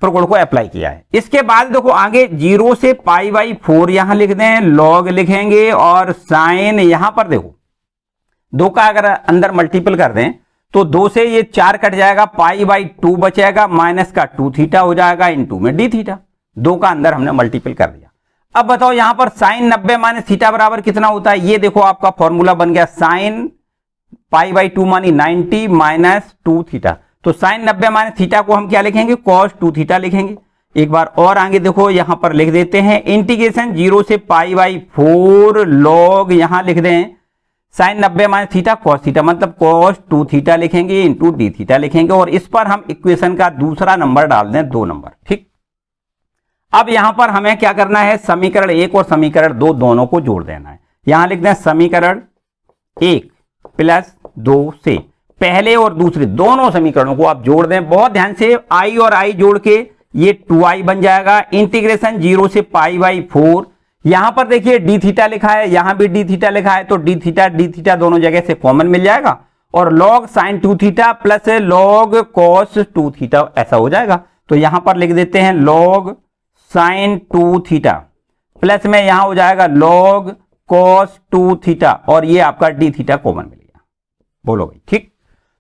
प्रगुण को अप्लाई किया है। इसके बाद देखो आगे 0 से π/4 यहां लिख दें, log लिखेंगे, और साइन यहां पर देखो 2 का अगर अंदर मल्टीपल कर दें तो 2 से ये 4 कट जाएगा, π/2 बचेगा, माइनस का 2 थीटा हो जाएगा इनटू में डी थीटा, 2 का अंदर हमने मल्टीपल कर दिया। अब बताओ यहां पर साइन 90 माइनस थीटा बराबर कितना होता है, ये देखो आपका फॉर्मूला बन गया, साइन π/2 मानी 90 माइनस 2 थीटा, तो साइन 90 माइनस थीटा को हम क्या लिखेंगे, cos 2 थीटा लिखेंगे। एक बार और आगे देखो यहां पर लिख देते हैं इंटीग्रेशन 0 से π/4 log, यहां लिख दें sine 90 minus theta cos theta, मतलब cos 2 थीटा लिखेंगे इंटू डी थीटा लिखेंगे, और इस पर हम इक्वेशन का दूसरा नंबर डाल दें, 2 नंबर। ठीक, अब यहां पर हमें क्या करना है, समीकरण 1 और समीकरण 2 दोनों को जोड़ देना है। यहां लिख दें समीकरण 1 प्लस 2 से पहले और दूसरे दोनों समीकरणों को आप जोड़ दें, बहुत ध्यान से, i और i जोड़ के ये 2i बन जाएगा, इंटीग्रेशन 0 से π/4, यहां पर देखिए डी थीटा लिखा है, यहां भी डी थीटा लिखा है, तो डी थीटा दोनों जगह से कॉमन मिल जाएगा, और log sin 2 theta plus log cos 2 theta ऐसा हो जाएगा। तो यहां पर लिख देते हैं log sin 2 थीटा प्लस में यहां हो जाएगा log cos 2 थीटा, और ये आपका डी थीटा कॉमन मिल गया। बोलो भाई ठीक,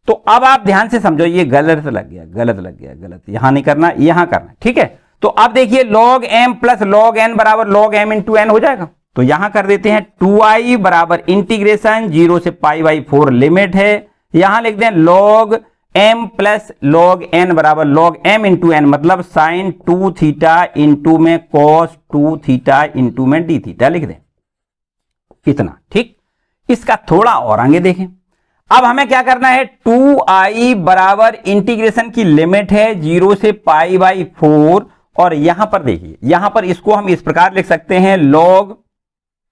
तो अब आप ध्यान से समझो, ये गलत लग गया, गलत यहां नहीं करना, यहां करना। ठीक है, तो अब देखिए log m plus log n बराबर log m इंटू n हो जाएगा, तो यहां कर देते हैं 2i बराबर इंटीग्रेशन 0 से पाई बाई 4 लिमिट है, यहां लिख दें log m plus log n बराबर log m इंटू एन, मतलब साइन 2 थीटा इंटू में cos 2 थीटा इंटू में d थीटा लिख दें। इतना ठीक। इसका थोड़ा और आगे देखें। अब हमें क्या करना है, 2i बराबर इंटीग्रेशन की लिमिट है 0 से पाई बाई 4, और यहां पर देखिए, यहां पर इसको हम इस प्रकार लिख सकते हैं log,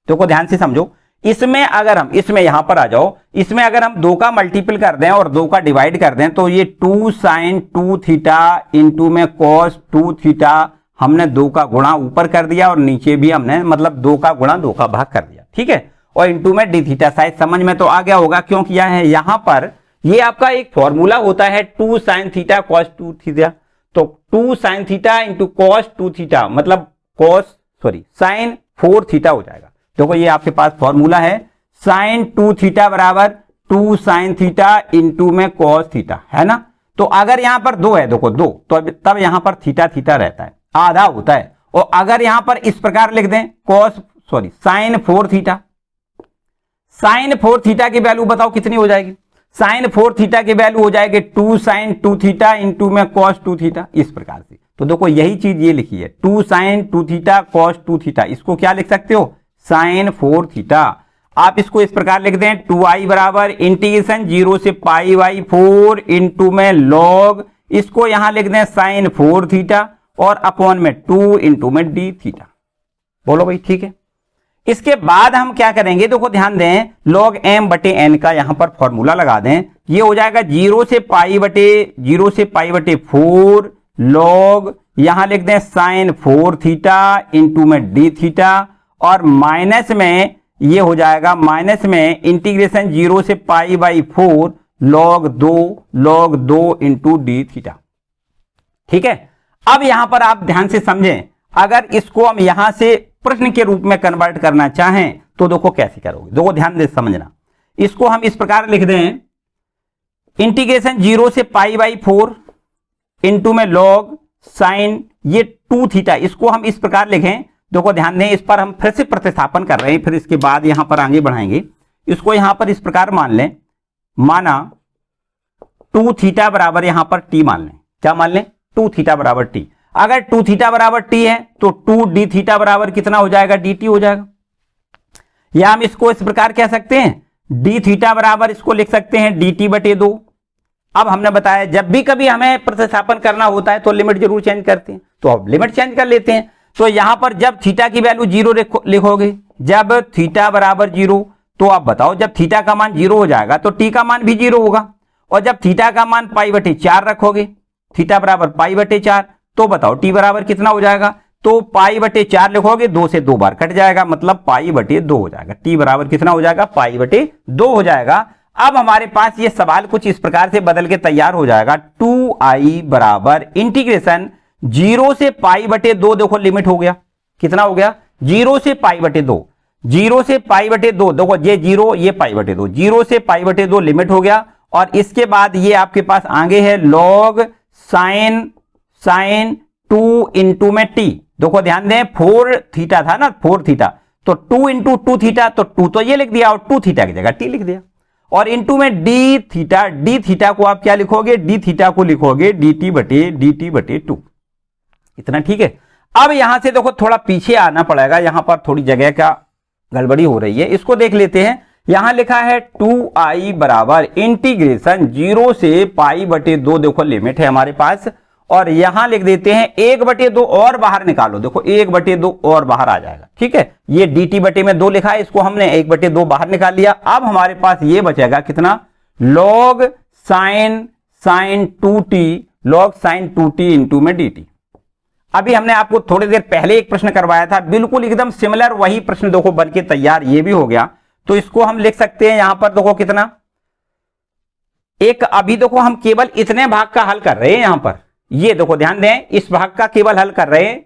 देखो ध्यान से समझो, इसमें अगर हम इसमें यहां पर आ जाओ, इसमें अगर हम 2 का मल्टीपल कर दें और 2 का डिवाइड कर दें तो ये 2 साइन 2 थीटा इंटू में cos 2 थीटा, हमने 2 का गुणा ऊपर कर दिया और नीचे भी हमने मतलब 2 का गुणा 2 का भाग कर दिया, ठीक है, और इंटू में डी थीटा। शायद समझ में तो आ गया होगा क्यों किया है। यहां पर ये आपका एक फॉर्मूला होता है 2 साइन थीटा cos 2 थीटा, तो 2 sine theta into cos 2 theta मतलब साइन 4 थीटा हो जाएगा। देखो ये आपके पास फॉर्मूला है, साइन 2 थीटा बराबर 2 साइन थीटा इंटू में cos थीटा, है ना। तो अगर यहां पर 2 है, देखो 2, तो तब यहां पर थीटा थीटा रहता है, आधा होता है। और अगर यहां पर इस प्रकार लिख दें साइन 4 थीटा, साइन 4 थीटा की वैल्यू बताओ कितनी हो जाएगी, साइन 4 थीटा की वैल्यू हो जाएगी 2 साइन 2 थीटा इंटू में cos 2 थीटा, इस प्रकार से। तो देखो यही चीज ये लिखी है, 2 साइन 2 थीटा cos 2 थीटा, इसको क्या लिख सकते हो, साइन 4 थीटा। आप इसको इस प्रकार लिख दें 2i बराबर इंटीग्रेशन 0 से पाई बाई 4 इंटू में log, इसको यहां लिख दें साइन 4 थीटा और अपॉन में 2 इंटू में डी थीटा। बोलो भाई ठीक है। इसके बाद हम क्या करेंगे, देखो ध्यान दें, log m बटे n का यहां पर फॉर्मूला लगा दें, ये हो जाएगा 0 से पाई बटे 4 log, यहां लिख दें साइन 4 थीटा इंटू में डी थीटा, और माइनस में ये हो जाएगा, माइनस में इंटीग्रेशन 0 से pi by 4 log 2 into D theta, ठीक है। अब यहां पर आप ध्यान से समझें, अगर इसको हम यहां से प्रश्न के रूप में कन्वर्ट करना चाहें तो देखो कैसे करोगे, देखो ध्यान से समझना। इसको हम इस प्रकार लिख दें, इंटीग्रेशन 0 से पाई बाई 4 इंटू में log साइन ये 2 थीटा, इसको हम इस प्रकार लिखें। देखो ध्यान दें, इस पर हम फिर से प्रतिस्थापन कर रहे हैं, फिर इसके बाद यहां पर आगे बढ़ाएंगे। इसको यहां पर इस प्रकार मान लें, माना 2 थीटा बराबर यहां पर t मान लें, क्या मान लें, 2 थीटा बराबर t। अगर 2 थीटा बराबर t है तो 2 डी थीटा बराबर कितना हो जाएगा, dt हो जाएगा। या हम इसको इस प्रकार कह सकते हैं, डी थीटा बराबर इसको लिख सकते हैं dt बटे 2। अब हमने बताया जब भी कभी हमें प्रतिस्थापन करना होता है तो लिमिट जरूर चेंज करते हैं, तो अब लिमिट चेंज कर लेते हैं। तो यहां पर जब थीटा की वैल्यू 0 लिखोगे, जब थीटा बराबर 0, तो आप बताओ जब थीटा का मान 0 हो जाएगा तो टी का मान भी 0 होगा। और जब थीटा का मान पाई बटे 4 रखोगे, थीटा बराबर पाई बटे 4, तो बताओ टी बराबर कितना हो जाएगा, तो पाई बटे 4 लिखोगे, 2 से 2 बार कट जाएगा, मतलब पाई बटे 2 हो जाएगा। टी बराबर कितना हो जाएगा, पाई बटे 2 हो जाएगा। अब हमारे पास ये सवाल कुछ इस प्रकार से बदल के तैयार हो जाएगा, 2i बराबर इंटीग्रेशन 0 से पाई बटे 2, देखो लिमिट हो गया, कितना हो गया, 0 से पाई बटे 2, 0 से पाई बटे 2, देखो ये 0 ये पाई बटे 2, 0 से पाई बटे 2 लिमिट हो गया। और इसके बाद ये आपके पास आगे है log साइन 2 इंटू में टी। देखो ध्यान दें, 4 थीटा था ना, 4 थीटा, तो 2 इंटू 2 थीटा, तो 2 तो ये लिख दिया और 2 थीटा की जगह टी लिख दिया। और इंटू में डी थीटा को आप क्या लिखोगे, डी थीटा को लिखोगे dt बटे 2। इतना ठीक है। अब यहां से देखो थोड़ा पीछे आना पड़ेगा, यहां पर थोड़ी जगह का गड़बड़ी हो रही है, इसको देख लेते हैं। यहां लिखा है 2i बराबर इंटीग्रेशन 0 से पाई बटे 2, देखो लिमिट है हमारे पास, और यहां लिख देते हैं 1 बटे 2 और बाहर निकालो, देखो 1 बटे 2 और बाहर आ जाएगा, ठीक है। ये dt बटे में 2 लिखा है, इसको हमने 1 बटे 2 बाहर निकाल लिया। अब हमारे पास ये बचेगा कितना, log साइन 2t इंटू में dt। अभी हमने आपको थोड़ी देर पहले एक प्रश्न करवाया था, बिल्कुल एकदम सिमिलर वही प्रश्न देखो बन के तैयार ये भी हो गया। तो इसको हम लिख सकते हैं यहां पर, देखो कितना, एक अभी देखो हम केवल इतने भाग का हल कर रहे हैं यहां पर, ये देखो ध्यान दें, इस भाग का केवल हल कर रहे हैं,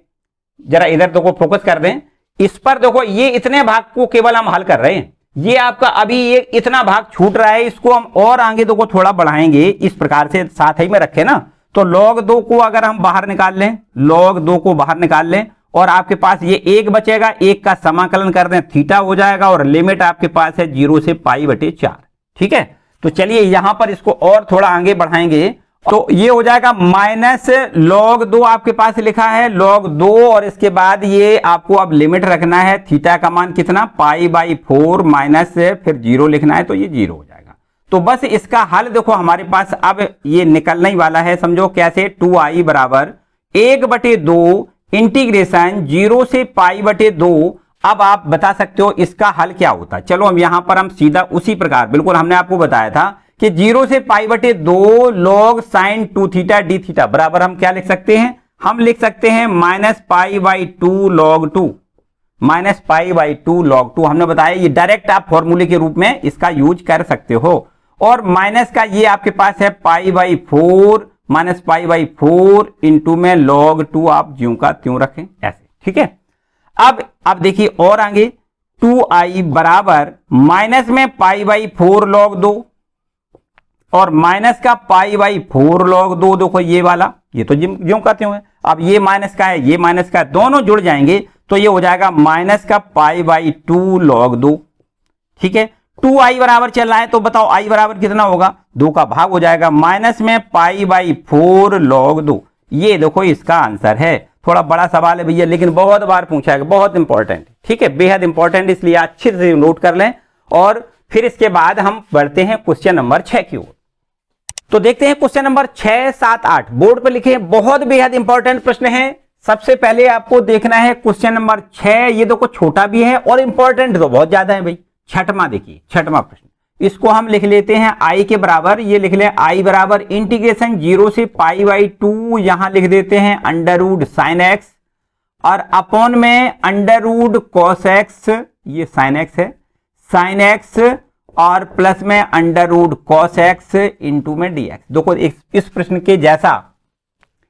जरा इधर देखो फोकस कर दें, इस पर देखो ये इतने भाग को केवल हम हल कर रहे हैं। ये आपका अभी ये इतना भाग छूट रहा है, इसको हम और आगे देखो थोड़ा बढ़ाएंगे, इस प्रकार से साथ ही में रखें ना। तो log 2 को अगर हम बाहर निकाल लें, log 2 को बाहर निकाल लें, और आपके पास ये एक बचेगा, एक का समाकलन कर दें थीटा हो जाएगा और लिमिट आपके पास है 0 से π/4। ठीक है, तो चलिए यहां पर इसको और थोड़ा आगे बढ़ाएंगे तो ये हो जाएगा -log2 आपके पास लिखा है log2 और इसके बाद ये आपको अब लिमिट रखना है थीटा का मान कितना π/4 माइनस फिर 0 लिखना है तो ये 0 हो जाएगा। तो बस इसका हल देखो हमारे पास अब ये निकलने ही वाला है, समझो कैसे 2i बराबर 1/2 इंटीग्रेशन 0 से π/2। अब आप बता सकते हो इसका हल क्या होता है। चलो हम यहां पर हम सीधा उसी प्रकार बिल्कुल हमने आपको बताया था कि 0 से π/2 log sin 2 theta D theta बराबर हम क्या लिख सकते हैं, हम लिख सकते हैं -π/2 log 2, -π/2 log 2 हमने बताया ये डायरेक्ट आप फॉर्मूले के रूप में इसका यूज कर सकते हो। और माइनस का ये आपके पास है π/4 -π/4 इंटू में log 2 आप ज्यों का त्यों रखें ऐसे। ठीक है, अब देखिए और आगे 2i बराबर माइनस में π/4 log 2 और माइनस का π/4 log 2, देखो ये वाला ये तो ज्यों का त्यों है। अब ये माइनस का है, ये माइनस का है, दोनों जुड़ जाएंगे तो ये हो जाएगा माइनस का π/2 log 2। ठीक है, 2i बराबर चल रहा है तो बताओ i बराबर कितना होगा, 2 का भाग हो जाएगा माइनस में π/4 log 2। ये देखो इसका आंसर है। थोड़ा बड़ा सवाल है भैया लेकिन बहुत बार पूछा है, बहुत इंपॉर्टेंट। ठीक है, बेहद इंपॉर्टेंट, इसलिए अच्छे से नोट कर लें। और फिर इसके बाद हम बढ़ते हैं क्वेश्चन नंबर 6 की ओर। तो देखते हैं क्वेश्चन नंबर 6, 7, 8 बोर्ड पर लिखे, बहुत बेहद इंपॉर्टेंट प्रश्न है। सबसे पहले आपको देखना है क्वेश्चन नंबर 6, ये देखो छोटा भी है और इंपॉर्टेंट तो बहुत ज्यादा है भाई। छठवां देखिए, छठवां प्रश्न, इसको हम लिख लेते हैं i के बराबर, ये लिख लें i बराबर इंटीग्रेशन 0 से π/2, यहां लिख देते हैं अंडर sin x और अपॉन में अंडर cos x, ये sin x है, sin x और प्लस में अंडर cos x इंटू में dx। देखो इस प्रश्न के जैसा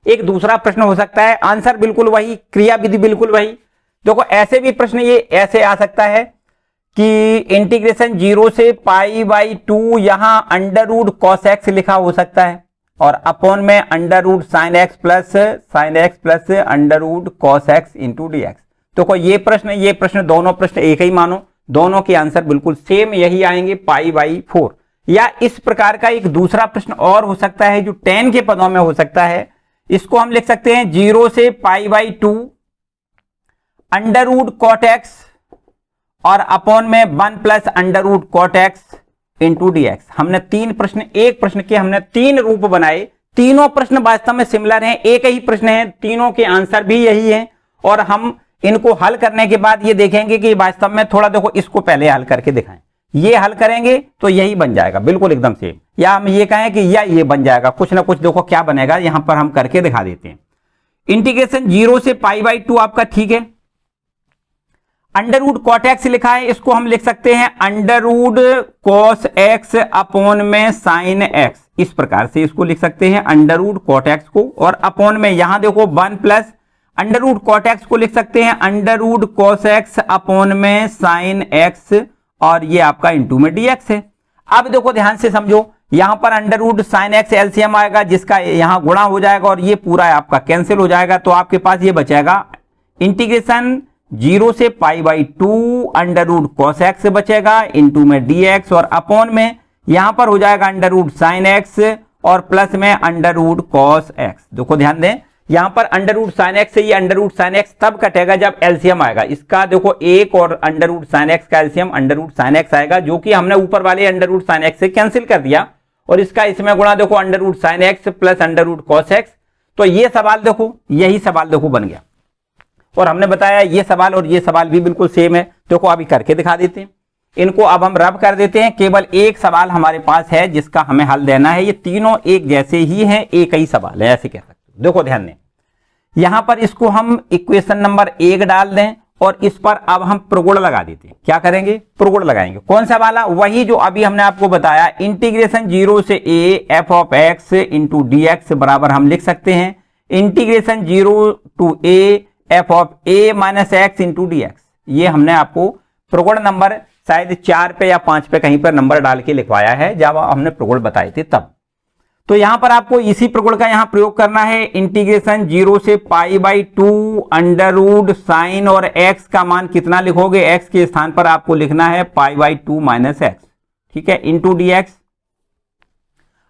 एक दूसरा प्रश्न हो सकता है, आंसर बिल्कुल वही, क्रिया विधि बिल्कुल वही। देखो ऐसे भी प्रश्न ये ऐसे आ सकता है कि इंटीग्रेशन 0 से π/2 यहां अंडर cos x लिखा हो सकता है और अपॉन में under sin x plus under cos x into dx। देखो ये प्रश्न दोनों प्रश्न एक ही मानो, दोनों के आंसर बिल्कुल सेम यही आएंगे π/4। या इस प्रकार का एक दूसरा प्रश्न और हो सकता है जो 10 के पदों में हो सकता है, इसको हम लिख सकते हैं 0 से π/2 अंडर cot x और अपॉन में 1 plus under cot x into dx। हमने तीन प्रश्न, एक प्रश्न के हमने 3 रूप बनाए, तीनों प्रश्न वास्तव में सिमिलर हैं, एक ही प्रश्न है, तीनों के आंसर भी यही है। और हम इनको हल करने के बाद ये देखेंगे कि वास्तव में थोड़ा देखो इसको पहले हल करके दिखाएं, ये हल करेंगे तो यही बन जाएगा बिल्कुल एकदम सेम, या हम ये कहें कि या ये बन जाएगा, कुछ ना कुछ देखो क्या बनेगा, यहां पर हम करके दिखा देते हैं। इंटीग्रेशन 0 से π/2 आपका ठीक है, अंडर cot x लिखा है, इसको हम लिख सकते हैं अंडर cos x अपॉन में sin x, इस प्रकार से इसको लिख सकते हैं अंडर cot x को, और अपॉन में यहां देखो 1 प्लस अंडर cot x को लिख सकते हैं अंडर cos x अपॉन में sin x और ये आपका इंटू में dx है। अब देखो ध्यान से समझो, यहां पर अंडर sin x एलसीएम आएगा जिसका यहां गुणा हो जाएगा और ये पूरा आपका कैंसिल हो जाएगा, तो आपके पास ये बचेगा इंटीग्रेशन 0 से π/2 अंडर cos x बचेगा इंटू में dx और अपॉन में यहां पर हो जाएगा अंडर sin x और प्लस में अंडर cos x। देखो ध्यान दें, यहां पर अंडर sin x से ये अंडर sin x तब कटेगा जब एलसीएम आएगा इसका, देखो 1 और अंडर sin x का एलसीएम अंडर sin x आएगा, जो कि हमने ऊपर वाले अंडर sin x से कैंसिल कर दिया और इसका इसमें गुणा देखो under sin x plus under cos x। तो ये सवाल देखो, यही सवाल देखो बन गया, और हमने बताया ये सवाल और ये सवाल भी बिल्कुल सेम है। देखो अभी करके दिखा देते हैं, इनको अब हम रब कर देते हैं। केवल एक सवाल हमारे पास है जिसका हमें हल देना है, ये तीनों एक जैसे ही हैं, एक ही सवाल है ऐसे कह सकते हो। देखो ध्यान दें, यहां पर इसको हम इक्वेशन नंबर 1 डाल दें और इस पर अब हम प्रगुण लगा देते हैं। क्या करेंगे, प्रगुण लगाएंगे। कौन सा वाला, वही जो अभी हमने आपको बताया, इंटीग्रेशन 0 से a f of x into dx बराबर हम लिख सकते हैं integration 0 to a f of a minus x into dx। ये हमने आपको प्रगुण नंबर शायद 4 पे या 5 पे कहीं पर नंबर डाल के लिखवाया है जब हमने प्रगुण बताए थे तब। तो यहां पर आपको इसी प्रगुण का यहां प्रयोग करना है। इंटीग्रेशन 0 से π/2 अंडर रूट साइन और x का मान कितना लिखोगे, x के स्थान पर आपको लिखना है π/2 - x, ठीक है, इंटू dx।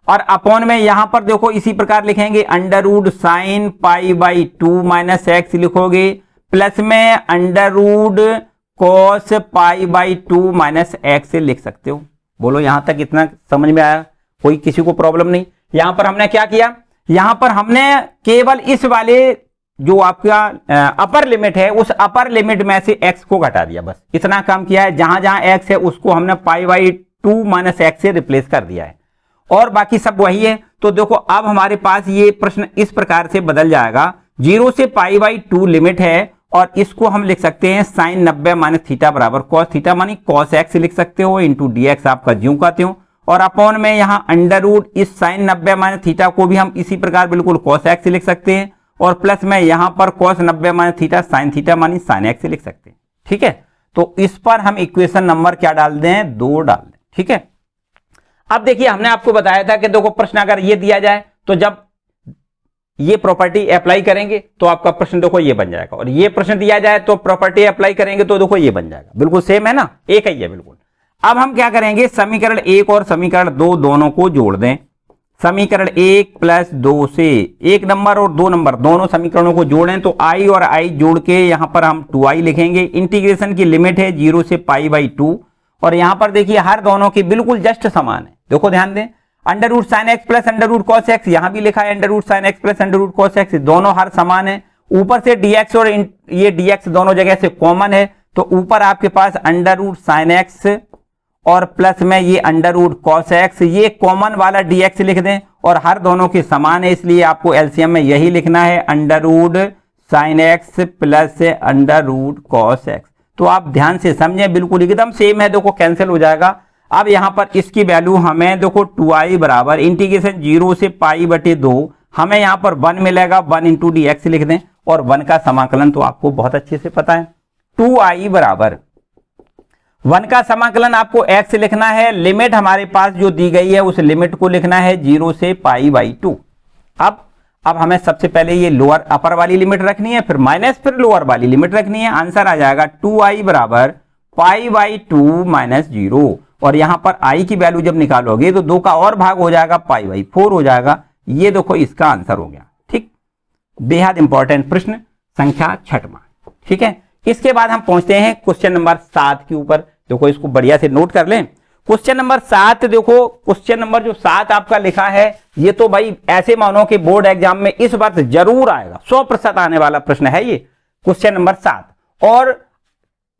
और अपॉन में यहां पर देखो इसी प्रकार लिखेंगे, अंडर रूट साइन π/2 - x लिखोगे, प्लस में अंडर रूट कॉस π/2 - x लिख सकते हो। बोलो यहां तक इतना समझ में आया, कोई किसी को प्रॉब्लम नहीं। यहां पर हमने क्या किया, यहां पर हमने केवल इस वाले जो आपका अपर लिमिट है उस अपर लिमिट में से x को घटा दिया, बस इतना काम किया है। जहां जहां x है उसको हमने π/2 - x से रिप्लेस कर दिया है और बाकी सब वही है। तो देखो अब हमारे पास ये प्रश्न इस प्रकार से बदल जाएगा, 0 से π/2 लिमिट है और इसको हम लिख सकते हैं sin 90 - थीटा बराबर cos थीटा, मानी cos x लिख सकते हो, इंटू dx आपका ज्यों का त्यों, और अपॉन में यहां अंडर रूट इस sin 90 - थीटा को भी हम इसी प्रकार बिल्कुल cos x लिख सकते हैं, और प्लस में यहां पर cos 90 - थीटा sin थीटा मानी sin x लिख सकते हैं, ठीक है। तो इस पर हम इक्वेशन नंबर क्या डाल दें, 2 डाल दें, ठीक है। अब देखिए हमने आपको बताया था कि देखो प्रश्न अगर ये दिया जाए तो जब ये प्रॉपर्टी अप्लाई करेंगे तो आपका प्रश्न देखो ये बन जाएगा, और ये प्रश्न दिया जाए तो प्रॉपर्टी अप्लाई करेंगे तो देखो ये बन जाएगा, बिल्कुल सेम है ना, एक ही है बिल्कुल। अब हम क्या करेंगे, समीकरण 1 और समीकरण 2 दोनों को जोड़ दें। समीकरण 1 + 2 से 1 नंबर और 2 नंबर दोनों समीकरणों को जोड़ें तो i और i जोड़ के यहां पर हम 2i लिखेंगे। इंटीग्रेशन की लिमिट है 0 से π/2 और यहां पर देखिए हर दोनों की बिल्कुल जस्ट समान है, देखो ध्यान दें, under root sine x plus under root cos x, यहां भी लिखा है under root sine x plus under root cos x, दोनों हर समान है। ऊपर से dx और ये dx दोनों जगह से कॉमन है, तो ऊपर आपके पास अंडर रूट साइन एक्स और प्लस में ये अंडर रूट कॉस एक्स, ये कॉमन वाला dx लिख दें और हर दोनों के समान है, इसलिए आपको एलसीएम में यही लिखना है, under root sine x plus under root cos x. तो आप ध्यान से समझें, बिल्कुल एकदम सेम है, देखो कैंसिल हो जाएगा। अब यहां पर इसकी वैल्यू हमें देखो 2i बराबर इंटीग्रेशन 0 से π/2, हमें यहां पर 1 मिलेगा, 1 इंटू dx लिख दें, और 1 का समाकलन तो आपको बहुत अच्छे से पता है, 2i बराबर 1 का समाकलन आपको x लिखना है, लिमिट हमारे पास जो दी गई है उस लिमिट को लिखना है 0 से π/2। अब हमें सबसे पहले ये लोअर अपर वाली लिमिट रखनी है, फिर माइनस, फिर लोअर वाली लिमिट रखनी है। आंसर आ जाएगा 2i बराबर π/2 - 0, और यहां पर i की वैल्यू जब निकालोगे तो 2 का और भाग हो जाएगा, π/4 हो जाएगा। ये देखो इसका आंसर हो गया, ठीक। बेहद इंपॉर्टेंट प्रश्न संख्या 6वां, ठीक है। इसके बाद हम पहुंचते हैं क्वेश्चन नंबर 7 के ऊपर। देखो इसको बढ़िया से नोट कर लें। क्वेश्चन नंबर 7, देखो क्वेश्चन नंबर जो 7 आपका लिखा है, ये तो भाई ऐसे मानो कि बोर्ड एग्जाम में इस बार जरूर आएगा, 100% आने वाला प्रश्न है ये क्वेश्चन नंबर 7, और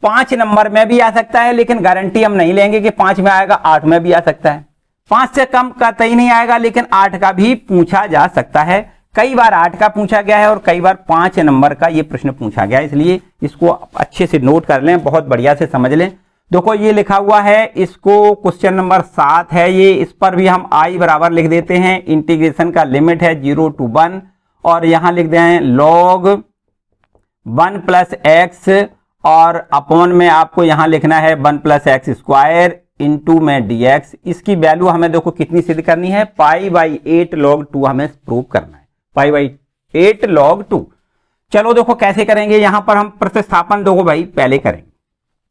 5 नंबर में भी आ सकता है, लेकिन गारंटी हम नहीं लेंगे कि 5 में आएगा, 8 में भी आ सकता है। 5 से कम का तय नहीं आएगा, लेकिन 8 का भी पूछा जा सकता है। कई बार 8 का पूछा गया है और कई बार 5 नंबर का ये प्रश्न पूछा गया है, इसलिए इसको अच्छे से नोट कर लें, बहुत बढ़िया से समझ लें। देखो ये लिखा हुआ है, इसको क्वेश्चन नंबर 7 है ये, इस पर भी हम i बराबर लिख देते हैं, इंटीग्रेशन का लिमिट है 0 to 1, और यहां लिख दें log 1 + x, और अपॉन में आपको यहां लिखना है 1 + x² इंटू में dx। इसकी वैल्यू हमें देखो कितनी सिद्ध करनी है, π/8 log 2 हमें प्रूव करना है, π/8 log 2। चलो देखो कैसे करेंगे, यहां पर हम प्रतिस्थापन देखो भाई पहले करेंगे,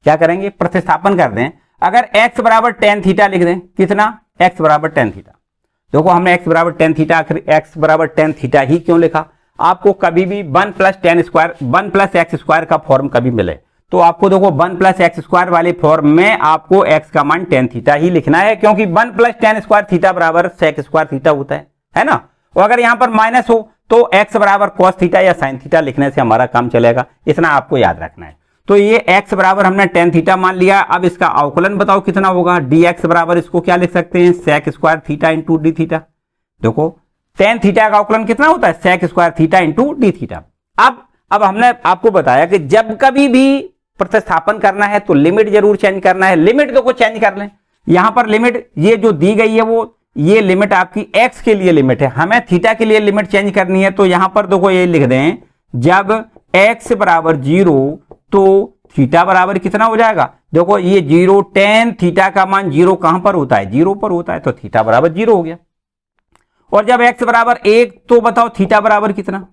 क्या करेंगे, प्रतिस्थापन कर दें। अगर x बराबर tan थीटा लिख दें, कितना, x बराबर tan थीटा। देखो हमने x बराबर tan थीटा, आखिर x बराबर tan थीटा ही क्यों लिखा, आपको कभी भी 1 + x² का फॉर्म कभी मिले तो आपको देखो 1 + x² वाले फॉर्म में आपको x का मान tan थीटा ही लिखना है, क्योंकि 1 + tan² थीटा बराबर sec² थीटा होता है ना। और अगर यहां पर माइनस हो तो x बराबर cos थीटा या sin थीटा लिखने से हमारा काम चलेगा, इतना आपको याद रखना है। तो ये x बराबर हमने tan थीटा मान लिया। अब इसका अवकलन बताओ कितना होगा, dx बराबर इसको क्या लिख सकते हैं, sec² theta into d theta. देखो tan थीटा का अवकलन कितना होता है, sec² theta into d theta. अब हमने आपको बताया कि जब कभी भी प्रतिस्थापन करना है तो लिमिट जरूर चेंज करना है। लिमिट देखो चेंज कर लें, यहां पर लिमिट ये जो दी गई है वो ये लिमिट आपकी x के लिए लिमिट है, हमें थीटा के लिए लिमिट चेंज करनी है। तो यहां पर देखो ये लिख दें, जब x बराबर 0 तो थीटा बराबर कितना हो जाएगा, देखो ये 0 tan थीटा का मान 0 कहां पर होता है, 0 पर होता है, तो थीटा बराबर 0 हो गया। और जब x बराबर 1 तो बताओ थीटा बराबर कितना,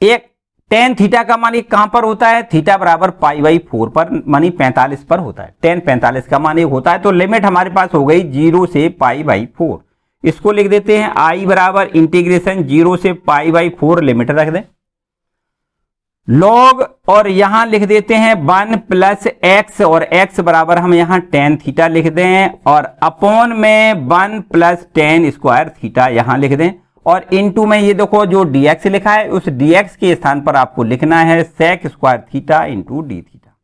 एक टेन थीटा का मान कहां पर होता है, थीटा बराबर π/4 पर, मानी 45 पर होता है, टेन 45 का मान होता है। तो लिमिट हमारे पास हो गई 0 से π/4। इसको लिख देते हैं I बराबर इंटीग्रेशन 0 से π/4 लिमिट रख दें लॉग, और यहां लिख देते हैं 1 प्लस एक्स, और x बराबर हम यहां टेन थीटा लिख दें, और अपॉन में 1 प्लस टेन स्क्वायर थीटा यहां लिख दें, और इनटू में ये देखो जो dx लिखा है उस dx के स्थान पर आपको लिखना है sec square theta into D theta.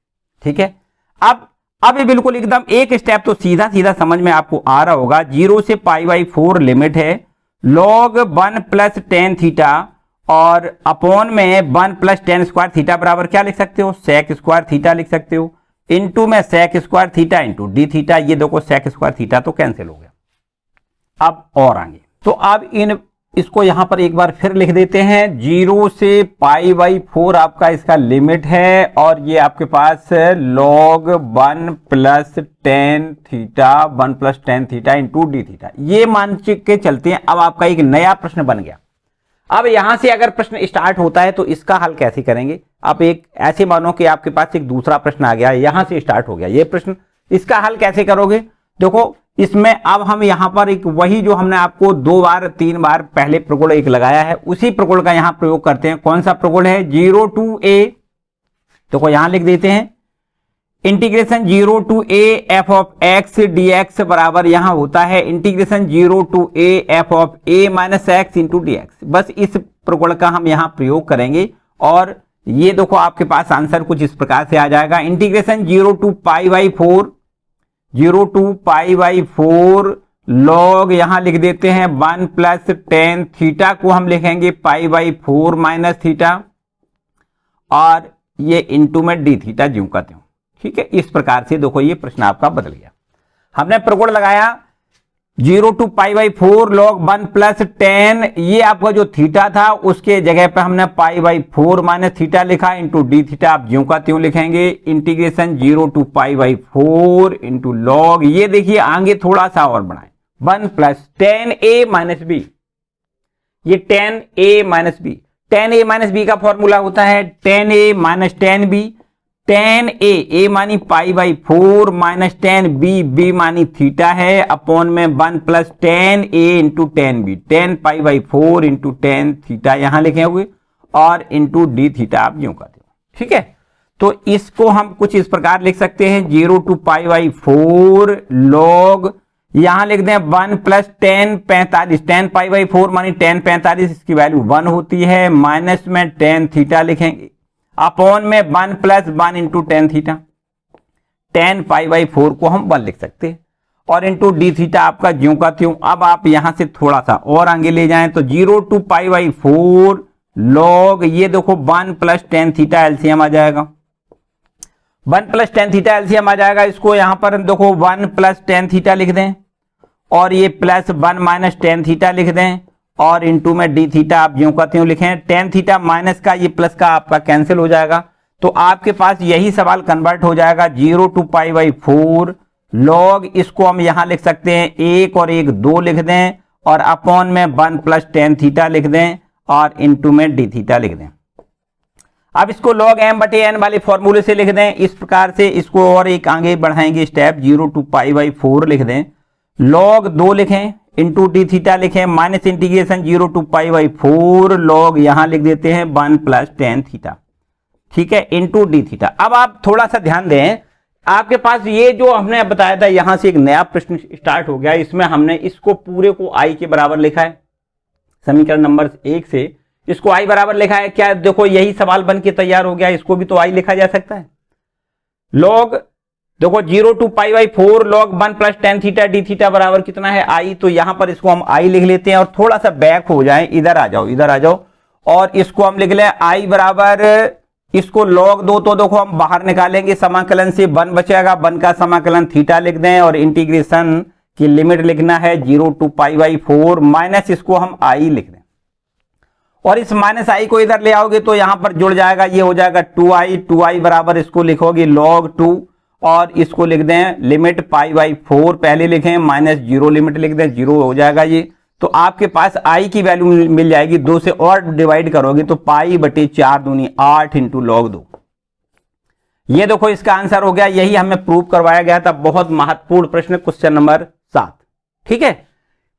ठीक है, अब ये बिल्कुल एकदम एक स्टेप तो सीधा सीधा समझ में आपको आ रहा होगा। 0 से π/4 लिमिट है, log 1 प्लस टेन थीटा और अपॉन में 1 प्लस टेन स्क्वायर थीटा बराबर क्या लिख सकते हो, सेक स्क्वायर थीटा लिख सकते हो, इनटू में sec square theta into D theta. ये देखो सेक स्क्वायर थीटा तो कैंसिल हो गया। अब और आगे तो अब इसको यहां पर एक बार फिर लिख देते हैं, 0 से π/4 आपका इसका लिमिट है, और ये आपके पास log 1 plus tan theta 1 plus tan theta into D theta. ये मान के चलते हैं। अब आपका एक नया प्रश्न बन गया। अब यहां से अगर प्रश्न स्टार्ट होता है तो इसका हल कैसे करेंगे। आप एक ऐसे मानो कि आपके पास एक दूसरा प्रश्न आ गया, यहां से स्टार्ट हो गया ये प्रश्न, इसका हल कैसे करोगे। देखो इसमें अब हम यहां पर एक वही जो हमने आपको 2 बार 3 बार पहले प्रगुण एक लगाया है उसी प्रगुण का यहां प्रयोग करते हैं। कौन सा प्रगुण है, 0 to a, देखो यहां लिख देते हैं integration 0 to a f of x dx बराबर यहां होता है integration 0 to a f of a minus x into D x. बस इस प्रगुण का हम यहां प्रयोग करेंगे, और ये देखो आपके पास आंसर कुछ इस प्रकार से आ जाएगा, इंटीग्रेशन 0 to π/4 0 to π/4 log यहां लिख देते हैं 1 प्लस टेन थीटा को हम लिखेंगे π/4 माइनस थीटा, और ये इंटू में डी थीटा ज्यों का त्यों। ठीक है, इस प्रकार से देखो ये प्रश्न आपका बदल गया। हमने प्रगुण लगाया 0 to π/4 log 1 प्लस टेन, ये आपका जो थीटा था उसके जगह पे हमने π/4 माइनस थीटा लिखा इंटू डी थीटा, आप ज्यों का त्यों लिखेंगे इंटीग्रेशन 0 to π/4 इंटू लॉग, ये देखिए आगे थोड़ा सा और बढ़ाएं 1 plus tan a minus b, ये tan a minus b, tan a minus b का फॉर्मूला होता है tan a minus tan b, tan a मानी π/4 माइनस टेन बी मानी थीटा है, अपॉन में 1 plus tan a into tan b, tan π/4 into tan theta यहां लिखे हुए, और इंटू डी थीटा आप यूं करते हो। ठीक है, तो इसको हम कुछ इस प्रकार लिख सकते हैं 0 to π/4 log यहां लिख दें 1 प्लस टेन 45, टेन π/4 मानी टेन 45, इसकी वैल्यू 1 होती है, माइनस में टेन थीटा लिखेंगे, अपॉन में 1 plus 1 into tan theta, tan π/4 को हम 1 लिख सकते हैं, और इंटू डी थीटा आपका ज्यों का त्यों। अब आप यहां से थोड़ा सा और आगे ले जाएं तो 0 to π/4 log ये देखो 1 प्लस टेन थीटा एलसीएम आ जाएगा, 1 प्लस टेन थीटा एलसीएम आ जाएगा। इसको यहां पर देखो 1 प्लस टेन थीटा लिख दें, और ये प्लस 1 माइनस टेन थीटा लिख दें, और इंटू में डी थीटा आप ज्यों का त्यों लिखें, टेन थीटा माइनस का ये प्लस का आपका कैंसिल हो जाएगा, तो आपके पास यही सवाल कन्वर्ट हो जाएगा 0 to π/4 log, इसको हम यहां लिख सकते हैं 1 और 1 2 लिख दें, और अपॉन में 1 प्लस टेन थीटा लिख दें, और इंटू में डी थीटा लिख दें। अब इसको log m/n वाले फॉर्मूले से लिख दें इस प्रकार से, इसको और एक आगे बढ़ाएंगे स्टेप 0 to π/4 लिख दें, log 2 लिखें इंटू डी थीटा लिखें, माइनस इंटीग्रेशन 0 to π/4 log यहां लिख देते हैं 1 प्लस टेन थीटा। ठीक है, इंटू डी थीटा। अब आप थोड़ा सा ध्यान दें, आपके पास ये जो हमने बताया था यहां से एक नया प्रश्न स्टार्ट हो गया, इसमें हमने इसको पूरे को आई के बराबर लिखा है, समीकरण नंबर 1 से इसको आई बराबर लिखा है। क्या देखो यही सवाल बन के तैयार हो गया, इसको भी तो आई लिखा जा सकता है। log देखो 0 to π/4 log 1 plus tan theta D theta बराबर कितना है आई, तो यहां पर इसको हम आई लिख लेते हैं, और थोड़ा सा बैक हो जाए, इधर आ जाओ, और इसको हम लिख लें आई बराबर, इसको log 2 तो देखो हम बाहर निकालेंगे समाकलन से 1 बचेगा, 1 का समाकलन थीटा लिख दें, और इंटीग्रेशन की लिमिट लिखना है 0 to π/4 माइनस इसको हम आई लिख दें, और इस माइनस आई को इधर ले आओगे तो यहां पर जुड़ जाएगा, ये हो जाएगा 2i बराबर इसको लिखोगे log 2, और इसको लिख दें लिमिट π/4 पहले लिखें, माइनस 0 लिमिट लिख दें, 0 हो जाएगा ये, तो आपके पास आई की वैल्यू मिल जाएगी, 2 से और डिवाइड करोगे तो पाई बटे 4 दूनी 8 इंटू log 2। ये देखो इसका आंसर हो गया, यही हमें प्रूव करवाया गया था। बहुत महत्वपूर्ण प्रश्न, क्वेश्चन नंबर 7। ठीक है,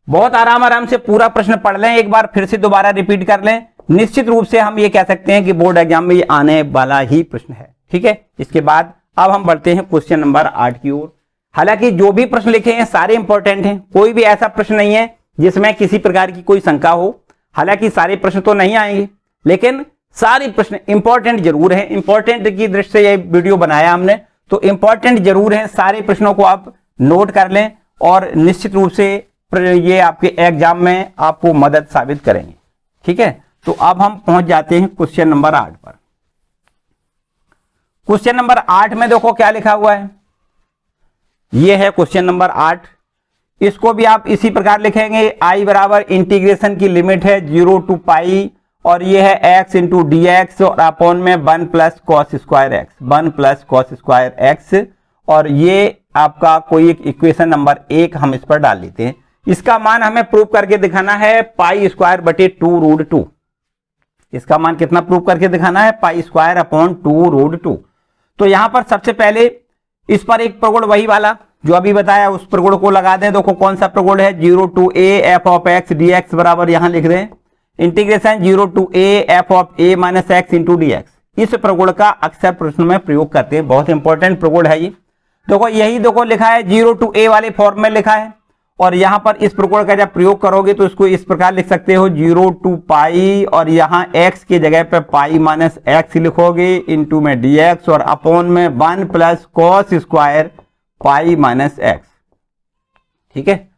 बहुत आराम से पूरा प्रश्न पढ़ लें, एक बार फिर से दोबारा रिपीट कर लें। निश्चित रूप से हम ये कह सकते हैं कि बोर्ड एग्जाम में ये आने वाला ही प्रश्न है। ठीक है, इसके बाद अब हम बढ़ते हैं क्वेश्चन नंबर 8 की ओर। हालांकि जो भी प्रश्न लिखे हैं सारे इंपॉर्टेंट हैं, कोई भी ऐसा प्रश्न नहीं है जिसमें किसी प्रकार की कोई शंका हो। हालांकि सारे प्रश्न तो नहीं आएंगे, लेकिन सारे प्रश्न इंपॉर्टेंट जरूर हैं। इंपॉर्टेंट की दृष्टि से ये वीडियो बनाया हमने, तो इंपॉर्टेंट जरूर है। सारे प्रश्नों को आप नोट कर लें और निश्चित रूप से ये आपके एग्जाम में आपको मदद साबित करेंगे। ठीक है, तो अब हम पहुंच जाते हैं क्वेश्चन नंबर 8 पर। क्वेश्चन नंबर 8 में देखो क्या लिखा हुआ है, ये है क्वेश्चन नंबर 8। इसको भी आप इसी प्रकार लिखेंगे, आई बराबर इंटीग्रेशन की लिमिट है 0 टू पाई, और ये है x इंटू डी एक्स और अपॉन में 1 plus cos square x, 1 plus cos square x. और ये आपका कोई एक इक्वेशन नंबर 1 हम इस पर डाल लेते हैं। इसका मान हमें प्रूव करके दिखाना है पाई स्क्वायर बटे 2 रूट 2। इसका मान कितना प्रूव करके दिखाना है, पाई स्क्वायर अपॉन 2 रूट 2। तो यहां पर सबसे पहले इस पर एक प्रगुण वही वाला जो अभी बताया उस प्रगुण को लगा दें। देखो कौन सा प्रगुण है, 0 to a f of x D x बराबर, यहां लिख दें integration 0 to a f of a minus x into D x. इस प्रगुण का अक्सर प्रश्न में प्रयोग करते हैं, बहुत इंपॉर्टेंट प्रगुण है ये। देखो यही देखो लिखा है 0 टू ए वाले फॉर्म में लिखा है, और यहां पर इस प्रगुण का जब प्रयोग करोगे तो इसको इस प्रकार लिख सकते हो 0 टू पाई, और यहां x की जगह पे पाई माइनस एक्स लिखोगे इंटू में dx, और अपॉन में 1 plus cos square pi minus x. ठीक है,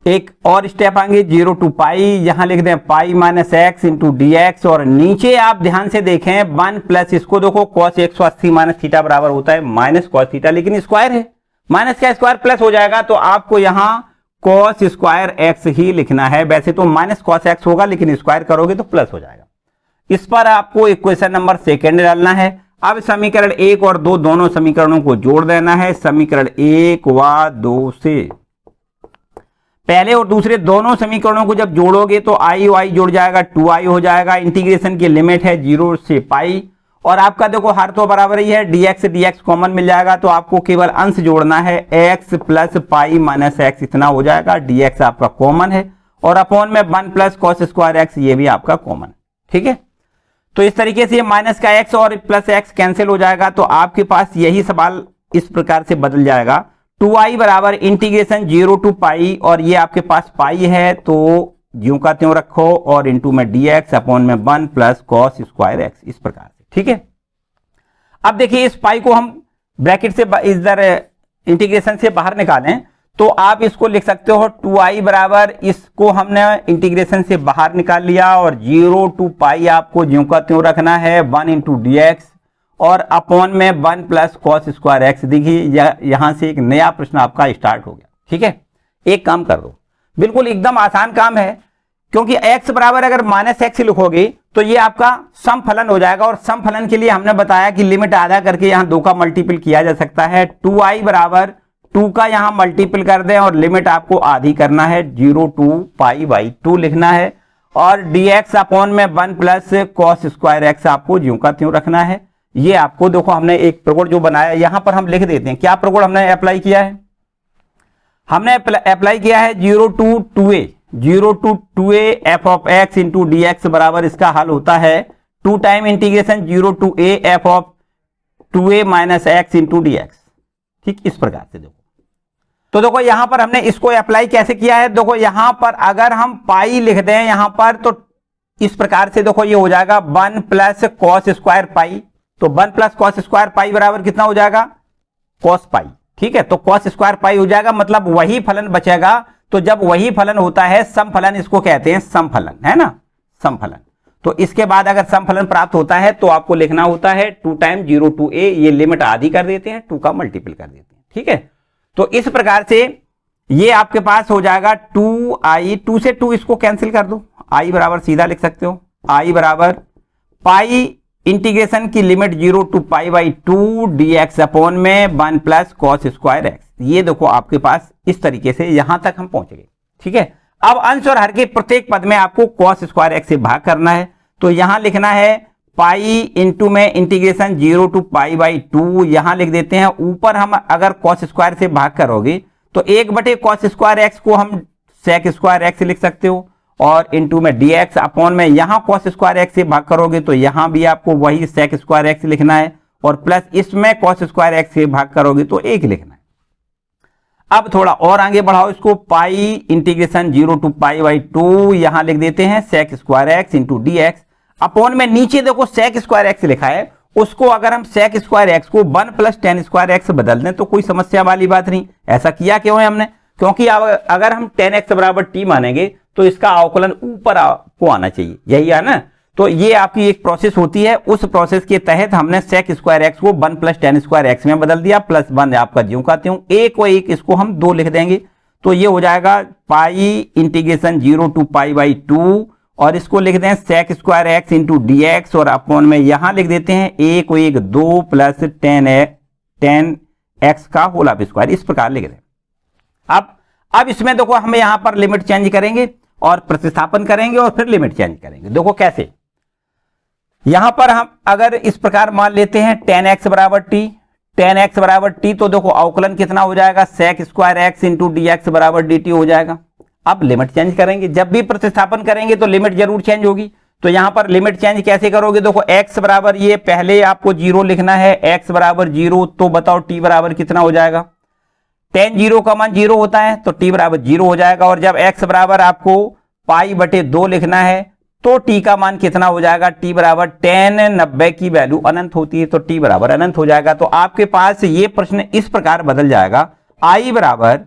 एक और स्टेप आएंगे 0 टू पाई, यहां लिख दें पाई minus x into D x, और नीचे आप ध्यान से देखें 1 प्लस इसको देखो कॉस 180 माइनस थीटा बराबर होता है माइनस कॉस थीटा, लेकिन स्क्वायर है, माइनस का स्क्वायर प्लस हो जाएगा, तो आपको यहां कॉस स्क्वायर एक्स ही लिखना है। वैसे तो माइनस कॉस एक्स होगा, लेकिन स्क्वायर करोगे तो प्लस हो जाएगा। इस पर आपको इक्वेशन नंबर 2 डालना है। अब समीकरण 1 और 2 दोनों समीकरणों को जोड़ देना है। समीकरण 1 व 2 से पहले और दूसरे दोनों समीकरणों को जब जोड़ोगे तो आई वाई जुड़ जाएगा, 2i हो जाएगा। इंटीग्रेशन की लिमिट है 0 से पाई, और आपका देखो हर तो बराबर ही है, dx कॉमन मिल जाएगा, तो आपको केवल अंश जोड़ना है, x plus pi minus x इतना हो जाएगा। dx आपका कॉमन है, और अपॉन में 1 प्लस कॉस स्क्वायर एक्स ये भी आपका कॉमन। ठीक है, तो इस तरीके से माइनस का x और प्लस एक्स कैंसिल हो जाएगा, तो आपके पास यही सवाल इस प्रकार से बदल जाएगा। 2i बराबर इंटीग्रेशन 0 टू पाई, और ये आपके पास पाई है तो ज्यों का त्यों रखो, और इंटू में dx अपॉन में 1 प्लस कॉस स्क्वायर एक्स, इस प्रकार से। ठीक है, अब देखिए इस पाई को हम ब्रैकेट से इधर इंटीग्रेशन से बाहर निकालें तो आप इसको लिख सकते हो 2i बराबर, इसको हमने इंटीग्रेशन से बाहर निकाल लिया, और 0 टू पाई आपको ज्यों का त्यों रखना है 1 इंटू डी एक्स, और अपॉन में 1 प्लस कॉस स्क्वायर एक्स। देखिए यहां से एक नया प्रश्न आपका स्टार्ट हो गया। ठीक है, एक काम कर दो, बिल्कुल एकदम आसान काम है, क्योंकि x बराबर अगर माइनस एक्स लिखोगे तो ये आपका सम फलन हो जाएगा, और सम फलन के लिए हमने बताया कि लिमिट आधा करके यहां 2 का मल्टीपल किया जा सकता है। 2i बराबर 2 का यहां मल्टीपल कर दें, और लिमिट आपको आधी करना है, 0 टू पाई बाई 2 लिखना है, और dx अपॉन में 1 प्लस कॉस स्क्वायर एक्स आपको ज्यों का त्यों रखना है। ये आपको देखो हमने एक प्रगुण जो बनाया यहां पर हम लिख देते हैं। क्या प्रगुण हमने अप्लाई किया है, हमने अप्लाई किया है 0 to 2a f of x into D x बराबर, इसका हल होता है 2 time integration 0 to a F of 2a minus x into D x. ठीक, इस प्रकार से देखो, तो देखो यहां पर हमने इसको अप्लाई कैसे किया है। देखो यहां पर अगर हम पाई लिख दें यहां पर, तो इस प्रकार से देखो ये हो जाएगा 1 प्लस कॉस स्क्वायर पाई, तो 1 प्लस कॉस स्क्वायर पाई बराबर कितना हो जाएगा, कॉस पाई। ठीक है, तो कॉस स्क्वायर पाई हो जाएगा, मतलब वही फलन बचेगा। तो जब वही फलन होता है सम फलन, इसको कहते हैं सम फलन, है ना, सम फलन। तो इसके बाद अगर सम फलन प्राप्त होता है तो आपको लिखना होता है 2 टाइम 0 टू a, ये लिमिट आधी कर देते हैं, 2 का मल्टीपल कर देते हैं। ठीक है, तो इस प्रकार से ये आपके पास हो जाएगा 2i, 2 से 2 इसको कैंसिल कर दो, i बराबर सीधा लिख सकते हो, i बराबर पाई इंटीग्रेशन की limit 0 to pi by 2 dx upon में 1 प्लस कॉस स्क्वायर एक्स। ये देखो आपके पास इस तरीके से यहां तक हम पहुंच गए। ठीक है, अब अंश और हर के प्रत्येक पद में आपको cos स्क्वायर एक्स से भाग करना है। तो यहां लिखना है पाई इंटू में इंटीग्रेशन 0 टू पाई बाई 2, यहां लिख देते हैं। ऊपर हम अगर cos स्क्वायर से भाग करोगे तो 1 cos स्क्वायर एक्स को हम sec स्क्वायर एक्स लिख सकते हो, और इंटू में dx अपॉन में यहां cos स्क्वायर एक्स से भाग करोगे तो यहां भी आपको वही sec स्क्वायर एक्स लिखना है, और प्लस इसमें cos स्क्वायर एक्स से भाग करोगे तो 1 लिखना है। अब थोड़ा और आगे बढ़ाओ इसको, pi integration 0 to pi by 2, यहां लिख देते हैं sec square x into dx upon में नीचे देखो sec स्क्वायर एक्स लिखा है, उसको अगर हम sec स्क्वायर एक्स को 1 प्लस tan स्क्वायर एक्स बदल दें तो कोई समस्या वाली बात नहीं। ऐसा किया क्यों है हमने? क्योंकि अगर हम tan x बराबर t मानेंगे तो इसका अवकलन ऊपर को आना चाहिए, यही है ना। तो ये आपकी एक प्रोसेस होती है, उस प्रोसेस के तहत हमने sec स्क्वायर एक्स को 1 प्लस tan स्क्वायर एक्स में बदल दिया, प्लस 1 आपका ज्यों का त्यों, एक को एक इसको हम 2 लिख देंगे। तो ये हो जाएगा pi integration 0 to pi by 2, और इसको लिख दें sec square x into dx, और अपॉन में यहां लिख देते हैं एक को एक 2 प्लस tan x का होल ऑफ स्क्वायर, इस प्रकार लिख दें। अब इसमें देखो हम यहां पर लिमिट चेंज करेंगे और प्रतिस्थापन करेंगे और फिर लिमिट चेंज करेंगे। देखो कैसे, यहां पर हम अगर इस प्रकार मान लेते हैं tan x बराबर t, तो देखो अवकलन कितना हो जाएगा sec square x into dx बराबर dt हो जाएगा। अब लिमिट चेंज करेंगे, जब भी प्रतिस्थापन करेंगे तो लिमिट जरूर चेंज होगी। तो यहां पर लिमिट चेंज कैसे करोगे? देखो x बराबर, ये पहले आपको 0 लिखना है, x बराबर 0, तो बताओ t बराबर कितना हो जाएगा? tan 0 का मान 0 होता है तो t बराबर 0 हो जाएगा, और जब x बराबर आपको पाई बटे 2 लिखना है तो t का मान कितना हो जाएगा? t बराबर tan 90 की वैल्यू अनंत होती है तो t बराबर अनंत हो जाएगा। तो आपके पास ये प्रश्न इस प्रकार बदल जाएगा, i बराबर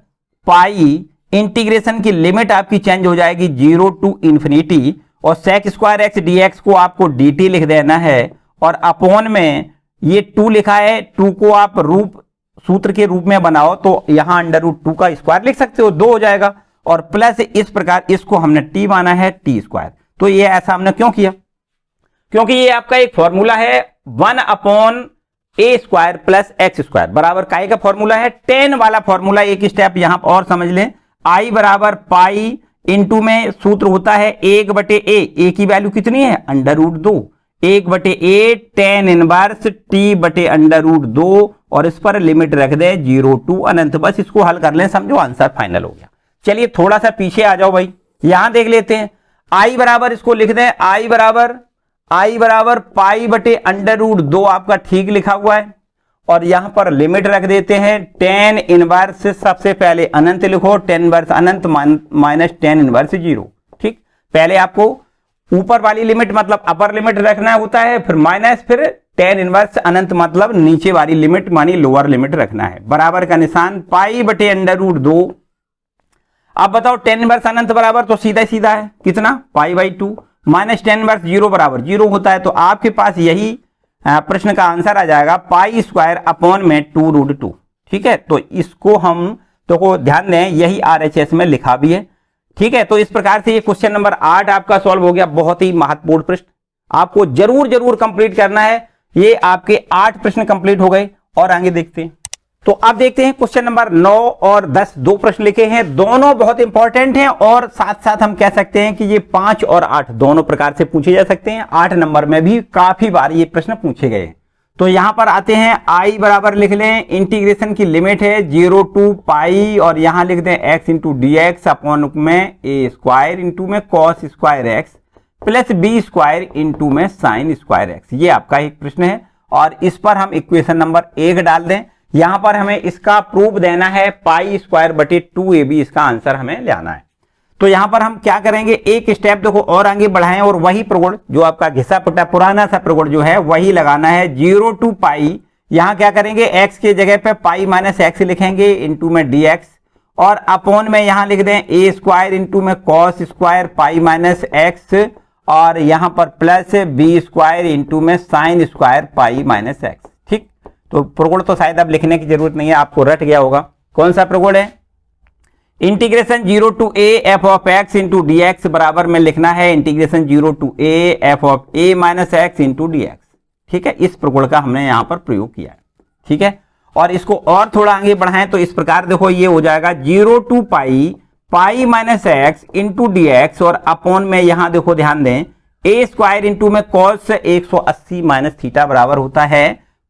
पाई इंटीग्रेशन की लिमिट आपकी चेंज हो जाएगी 0 टू इंफिनिटी, और sec स्क्वायर एक्स dx को आपको dt लिख देना है, और अपॉन में ये 2 लिखा है, 2 को आप सूत्र के रूप में बनाओ तो यहां अंडर रूट 2 का स्क्वायर लिख सकते हो, 2 हो जाएगा, और प्लस इस प्रकार इसको हमने t माना है t स्क्वायर। तो ये ऐसा हमने क्यों किया? क्योंकि ये आपका एक फॉर्मूला है 1 अपॉन ए स्क्वायर प्लस एक्स स्क्वायर बराबर काय का फॉर्मूला है? tan वाला फॉर्मूला। एक स्टेप यहां और समझ लें, i बराबर पाई इंटू में सूत्र होता है 1 बटे ए की वैल्यू कितनी है? अंडर रूट 2, 1 बटे ए tan इनवर्स t बटे अंडर रूट 2, और इस पर लिमिट रख दे 0 टू अनंत। बस इसको हल कर लें, समझो आंसर फाइनल हो गया। चलिए थोड़ा सा पीछे आ जाओ भाई, यहां देख लेते हैं। i बराबर इसको लिख दें, i बराबर पाई बटे अंडर रूट 2 आपका ठीक लिखा हुआ है, और यहां पर लिमिट रख देते हैं tan इनवर्स, सबसे पहले अनंत लिखो, tan इनवर्स अनंत माइनस tan इनवर्स 0। ठीक, पहले आपको ऊपर वाली लिमिट मतलब अपर लिमिट रखना होता है, फिर माइनस, फिर tan इनवर्स अनंत मतलब नीचे वाली लिमिट मानी लोअर लिमिट रखना है, बराबर का निशान, पाई बटे अंडर रूट 2। अब बताओ tan इनवर्स अनंत बराबर तो सीधा सीधा है कितना? पाई बाई 2 माइनस tan इनवर्स 0 बराबर 0 होता है। तो आपके पास यही प्रश्न का आंसर आ जाएगा पाई स्क्वायर अपॉन में 2 रूट 2। ठीक है, तो इसको हम तो ध्यान दें, यही RHS में लिखा भी है। ठीक है, तो इस प्रकार से ये क्वेश्चन नंबर 8 आपका सॉल्व हो गया। बहुत ही महत्वपूर्ण प्रश्न आपको जरूर कंप्लीट करना है। ये आपके 8 प्रश्न कंप्लीट हो गए, और आगे देखते हैं। तो अब देखते हैं क्वेश्चन नंबर 9 और 10, 2 प्रश्न लिखे हैं, दोनों बहुत इंपॉर्टेंट हैं, और साथ साथ हम कह सकते हैं कि ये 5 और 8 दोनों प्रकार से पूछे जा सकते हैं। 8 नंबर में भी काफी बार ये प्रश्न पूछे गए। तो यहां पर आते हैं, i बराबर लिख लें, इंटीग्रेशन की लिमिट है 0 टू पाई, और यहां लिख दें x इंटू dx अपॉन में ए स्क्वायर इंटू में cos square x plus b square into में साइन स्क्वायर एक्स। ये आपका एक प्रश्न है, और इस पर हम इक्वेशन नंबर 1 डाल दें। यहां पर हमें इसका प्रूफ देना है पाई स्क्वायर बटे 2ab, इसका आंसर हमें लाना है। तो यहां पर हम क्या करेंगे, एक स्टेप देखो और आगे बढ़ाएं, और वही प्रगुण जो आपका घिसा पिटा पुराना सा प्रगुण जो है वही लगाना है। 0 टू पाई, यहां क्या करेंगे, x के जगह पे पाई माइनस एक्स लिखेंगे इंटू में dx, और अपॉन में यहां लिख दें ए स्क्वायर इंटू में cos square pi minus x, और यहां पर प्लस बी स्क्वायर इंटू में sine square pi minus x. ठीक, तो प्रगुण तो शायद अब लिखने की जरूरत नहीं है, आपको रट गया होगा। कौन सा प्रगुण है? Integration 0 to a f of x into D x बराबर में लिखना है integration 0 to a f of a minus x into D x. ठीक है, इस प्रगुण का हमने यहां पर प्रयोग किया है। ठीक है, और इसको और थोड़ा आगे बढ़ाएं तो इस प्रकार देखो, ये हो जाएगा 0 to pi pi minus x into D x और अपॉन में यहां देखो ध्यान दें ए स्क्वायर इंटू में कॉस 180 माइनस थीटा बराबर होता है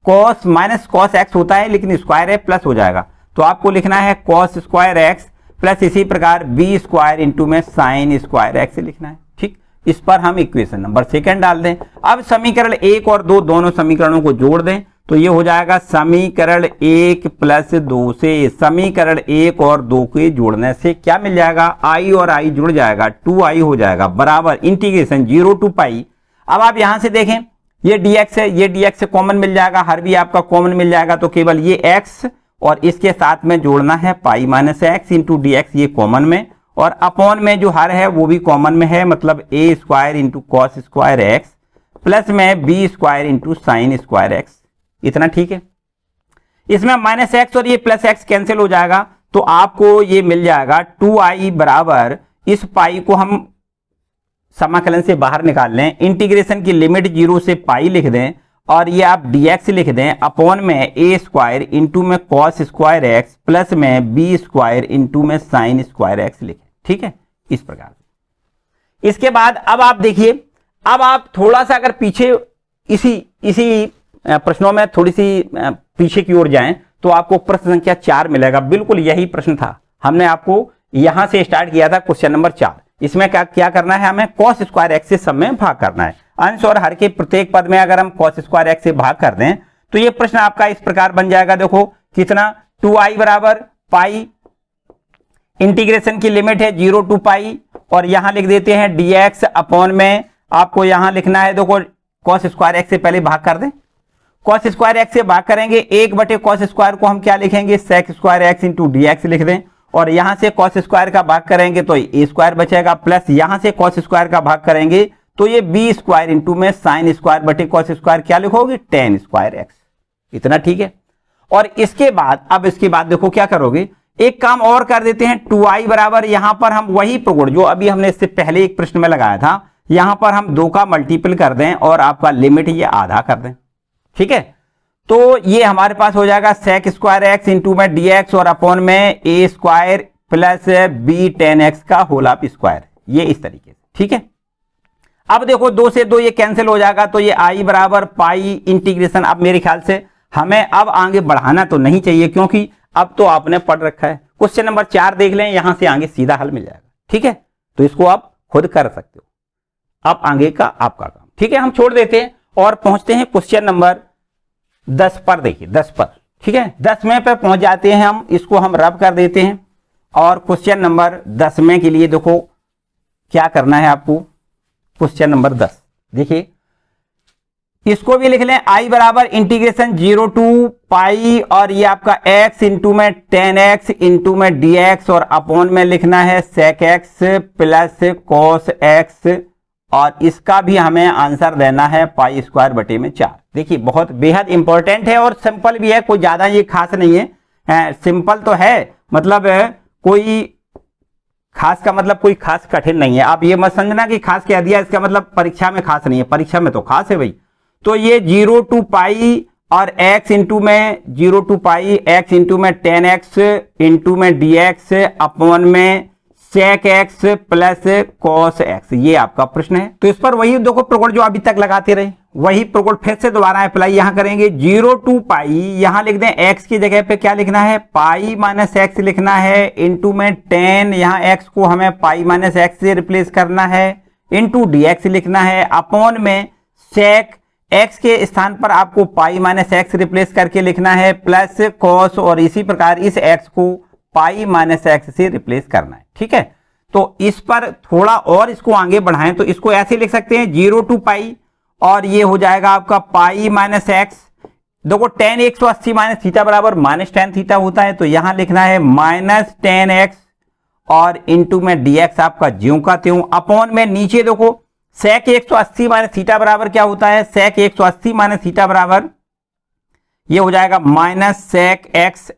कॉस माइनस कॉस एक्स होता है लेकिन स्क्वायर है प्लस हो जाएगा तो आपको लिखना है कॉस स्क्वायर एक्स प्लस इसी प्रकार बी स्क्वायर इंटू में साइन स्क्वायर एक्स लिखना है। ठीक, इस पर हम इक्वेशन नंबर सेकंड डाल दें। अब समीकरण 1 और 2 दोनों समीकरणों को जोड़ दें तो ये हो जाएगा समीकरण 1 प्लस 2 से समीकरण 1 और 2 के जोड़ने से क्या मिल जाएगा, आई और आई जुड़ जाएगा 2i हो जाएगा बराबर इंटीग्रेशन 0 टू पाई। अब आप यहां से देखें ये dx है, ये dx से कॉमन मिल जाएगा, हर भी आपका कॉमन मिल जाएगा तो केवल ये x और इसके साथ में जोड़ना है पाई minus x into D x, ये कॉमन में, और अपॉन में जो हर है वो भी कॉमन में है, मतलब a square into cos square x plus में b square into sine square x. इतना ठीक है। इसमें माइनस एक्स और ये प्लस एक्स कैंसिल हो जाएगा तो आपको ये मिल जाएगा 2i बराबर, इस पाई को हम समाकलन से बाहर निकाल लें, इंटीग्रेशन की लिमिट 0 से पाई लिख दें और ये आप dx लिख दें अपॉन में ए स्क्वायर इंटू में कॉस स्क्वायर एक्स प्लस में बी स्क्वायर इंटू में साइन स्क्वायर एक्स लिखें। ठीक है, इस प्रकार से। इसके बाद अब आप देखिए, अब आप थोड़ा सा अगर पीछे इसी प्रश्नों में थोड़ी सी पीछे की ओर जाएं तो आपको प्रश्न संख्या 4 मिलेगा। बिल्कुल यही प्रश्न था, हमने आपको यहां से स्टार्ट किया था क्वेश्चन नंबर 4। इसमें क्या करना है, हमें कॉस स्क्वायर एक्स से सब में भाग करना है। अंश और हर के प्रत्येक पद में अगर हम कॉस स्क्वायर एक्स से भाग कर दें तो ये प्रश्न आपका इस प्रकार बन जाएगा। देखो कितना, 2i बराबर पाई, इंटीग्रेशन की लिमिट है 0 टू पाई और यहां लिख देते हैं dx अपॉन में आपको यहां लिखना है, देखो कॉस स्क्वायर एक्स से पहले भाग कर दें, कॉस स्क्वायर एक्स से भाग करेंगे 1 बटे कॉस स्क्वायर को हम क्या लिखेंगे, sec square x into D x लिख दें और यहां से कॉस स्क्वायर का भाग करेंगे तो ए स्क्वायर बचेगा प्लस यहां से कॉस स्क्वायर का भाग करेंगे तो ये बी स्क्वायर इंटू में साइन स्क्वायर बटे कॉस स्क्वायर क्या लिखोगे, टेन स्क्वायर एक्स। इतना ठीक है। और इसके बाद अब इसके बाद देखो क्या करोगे, एक काम और कर देते हैं, 2i बराबर यहां पर हम वही प्रगुण जो अभी हमने इससे पहले एक प्रश्न में लगाया था, यहां पर हम 2 का मल्टीपल कर दें और आपका लिमिट ये आधा कर दें। ठीक है, तो ये हमारे पास हो जाएगा सेक स्क्वायर एक्स इंटू में dx और अपॉन में a square plus b tan x का होल ऑफ स्क्वायर, ये इस तरीके से। ठीक है, अब देखो 2 से 2 ये कैंसिल हो जाएगा तो ये i बराबर पाई इंटीग्रेशन। अब मेरे ख्याल से हमें अब आगे बढ़ाना तो नहीं चाहिए क्योंकि अब तो आपने पढ़ रखा है। क्वेश्चन नंबर 4 देख लें, यहां से आगे सीधा हल मिल जाएगा। ठीक है, तो इसको आप खुद कर सकते हो, अब आगे का आपका काम। ठीक है, हम छोड़ देते हैं और पहुंचते हैं क्वेश्चन नंबर 10 पर। देखिए 10 पर, ठीक है, 10वें पे पहुंच जाते हैं हम, इसको हम रब कर देते हैं और क्वेश्चन नंबर 10वें के लिए देखो क्या करना है आपको। क्वेश्चन नंबर 10 देखिए, इसको भी लिख लें, i बराबर इंटीग्रेशन 0 टू पाई और ये आपका x इंटू में 10x इंटू में dx और अपॉन में लिखना है sec x plus cos x और इसका भी हमें आंसर देना है पाई स्क्वायर बटे में 4। देखिए बहुत बेहद इंपॉर्टेंट है और सिंपल भी है, कोई ज्यादा ये खास नहीं है, सिंपल तो है, मतलब कोई खास का मतलब कोई खास कठिन नहीं है। आप ये मत समझना कि खास कह दिया इसका मतलब परीक्षा में खास नहीं है, परीक्षा में तो खास है भाई। तो ये 0 टू पाई और x इंटू में 0 टू पाई x इंटू में 10x इंटू में dx अपॉन में sec x plus cos x, ये आपका प्रश्न है। तो इस पर वही देखो प्रगुण जो अभी तक लगाते रहे, वही प्रगुण फिर से दोबारा अप्लाई यहां करेंगे। 0 टू पाई यहां लिख दें, x की जगह पे क्या लिखना है, पाई माइनस एक्स लिखना है इंटू में 10, यहां x को हमें पाई माइनस एक्स से रिप्लेस करना है, इंटू dx लिखना है अपॉन में sec x के स्थान पर आपको पाई माइनस एक्स रिप्लेस करके लिखना है प्लस cos और इसी प्रकार इस x को पाई माइनस एक्स से रिप्लेस करना है। ठीक है, तो इस पर थोड़ा और इसको आगे बढ़ाएं तो इसको ऐसे लिख सकते हैं 0 टू पाई और ये हो जाएगा आपका पाई माइनस एक्स। देखो tan 180 माइनस थीटा बराबर माइनस टेन थीटा होता है तो यहां लिखना है माइनस 10x और इंटू में dx आपका ज्यों का त्यों अपॉन में नीचे देखो sec 180 माइनस थीटा बराबर क्या होता है, sec 180 माइनस थीटा बराबर ये हो जाएगा माइनस sec x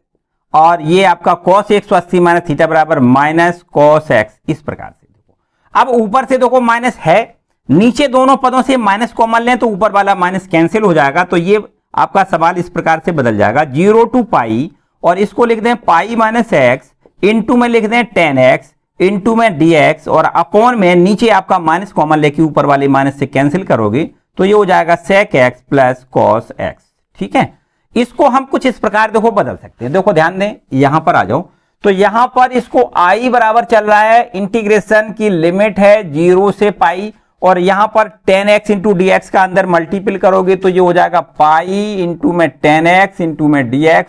और ये आपका cos 180 माइनस थीटा बराबर माइनस cos x। इस प्रकार से देखो, अब ऊपर से देखो माइनस है, नीचे दोनों पदों से माइनस कॉमन लें तो ऊपर वाला माइनस कैंसिल हो जाएगा। तो ये आपका सवाल इस प्रकार से बदल जाएगा 0 टू पाई और इसको लिख दें पाई माइनस एक्स इंटू में लिख दें 10x इंटू में dx और अपॉन में नीचे आपका माइनस कॉमन लेके ऊपर वाले माइनस से कैंसिल करोगे तो ये हो जाएगा sec x plus cos x। ठीक है, इसको हम कुछ इस प्रकार देखो बदल सकते हैं। देखो ध्यान दें, यहां पर आ जाओ तो यहां पर इसको i बराबर चल रहा है, इंटीग्रेशन की लिमिट है 0 से पाई, और यहां पर 10x इंटू dx का अंदर मल्टीपल करोगे तो ये हो जाएगा पाई इंटू में 10x इंटू में dx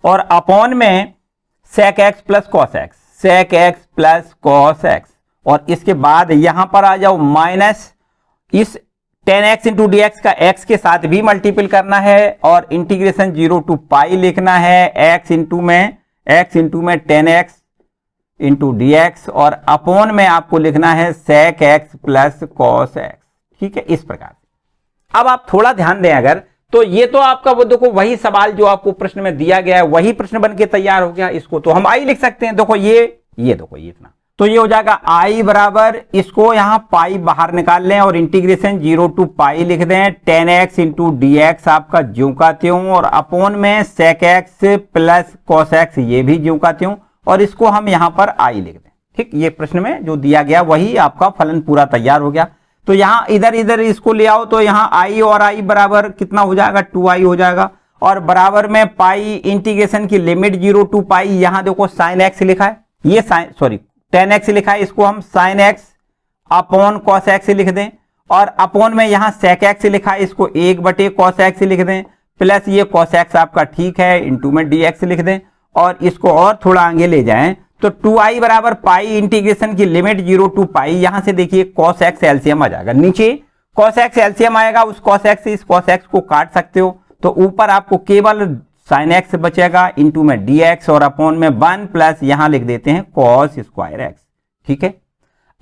और अपॉन में sec x plus cos x, sec x plus cos x, और इसके बाद यहां पर आ जाओ माइनस इस 10x इंटू dx का x के साथ भी मल्टीपल करना है और इंटीग्रेशन 0 टू पाई लिखना है x इंटू में 10x इंटू dx और अपॉन में आपको लिखना है sec x plus cos x। ठीक है, इस प्रकार से। अब आप थोड़ा ध्यान दें अगर, तो ये तो आपका वो देखो वही सवाल जो आपको प्रश्न में दिया गया है वही प्रश्न बन के तैयार हो गया। इसको तो हम आई लिख सकते हैं। देखो ये देखो ये इतना, तो ये हो जाएगा आई बराबर, इसको यहां पाई बाहर निकाल लें और इंटीग्रेशन 0 टू पाई लिख दें, 10x इंटू dx आपका ज्यों का त्यों और अपॉन में sec x plus cos x ये भी ज्यों का त्यों, और इसको हम यहां पर आई लिख दें। ठीक, ये प्रश्न में जो दिया गया वही आपका फलन पूरा तैयार हो गया। तो यहां इधर इसको ले आओ तो यहां आई और आई बराबर कितना हो जाएगा, 2i हो जाएगा, और बराबर में पाई इंटीग्रेशन की लिमिट 0 टू पाई, यहां देखो साइन एक्स लिखा है, ये साइन 10x लिखा है, इसको हम sine x upon cos x लिख दें, और अपॉन में यहां sec x लिखा है, इसको 1/cos x लिख दें, प्लस ये cos x आपका ठीक है इंटू में dx लिख दें, और इसको और थोड़ा आगे ले जाएं तो 2i बराबर पाई इंटीग्रेशन की लिमिट 0 टू पाई, यहां से देखिए cos x एलसीएम आ जाएगा, नीचे cos x एलसीएम आएगा, उस cos x से इस cos x को काट सकते हो तो ऊपर आपको केवल साइन एक्स बचेगा इंटू में dx और अपॉन में 1 प्लस यहां लिख देते हैं cos स्क्वायर x। ठीक है,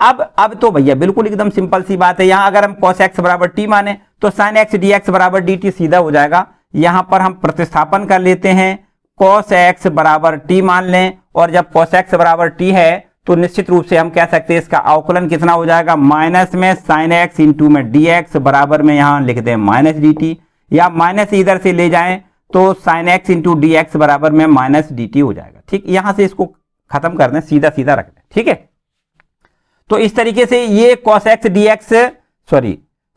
अब तो भैया बिल्कुल एकदम सिंपल सी बात है, यहां अगर हम cos x बराबर t माने तो sin x dx बराबर dt सीधा हो जाएगा। यहां पर हम प्रतिस्थापन कर लेते हैं, cos x बराबर t मान लें, और जब cos x बराबर t है तो निश्चित रूप से हम कह सकते हैं इसका अवकलन कितना हो जाएगा, माइनस में sin x इंटू में dx बराबर में यहां लिख दें माइनस dt, या माइनस इधर से ले जाएं तो sin x इंटू dx बराबर में माइनस dt हो जाएगा। ठीक, यहां से इसको खत्म कर दें, सीधा सीधा रख दें। ठीक है, तो इस तरीके से ये cos x dx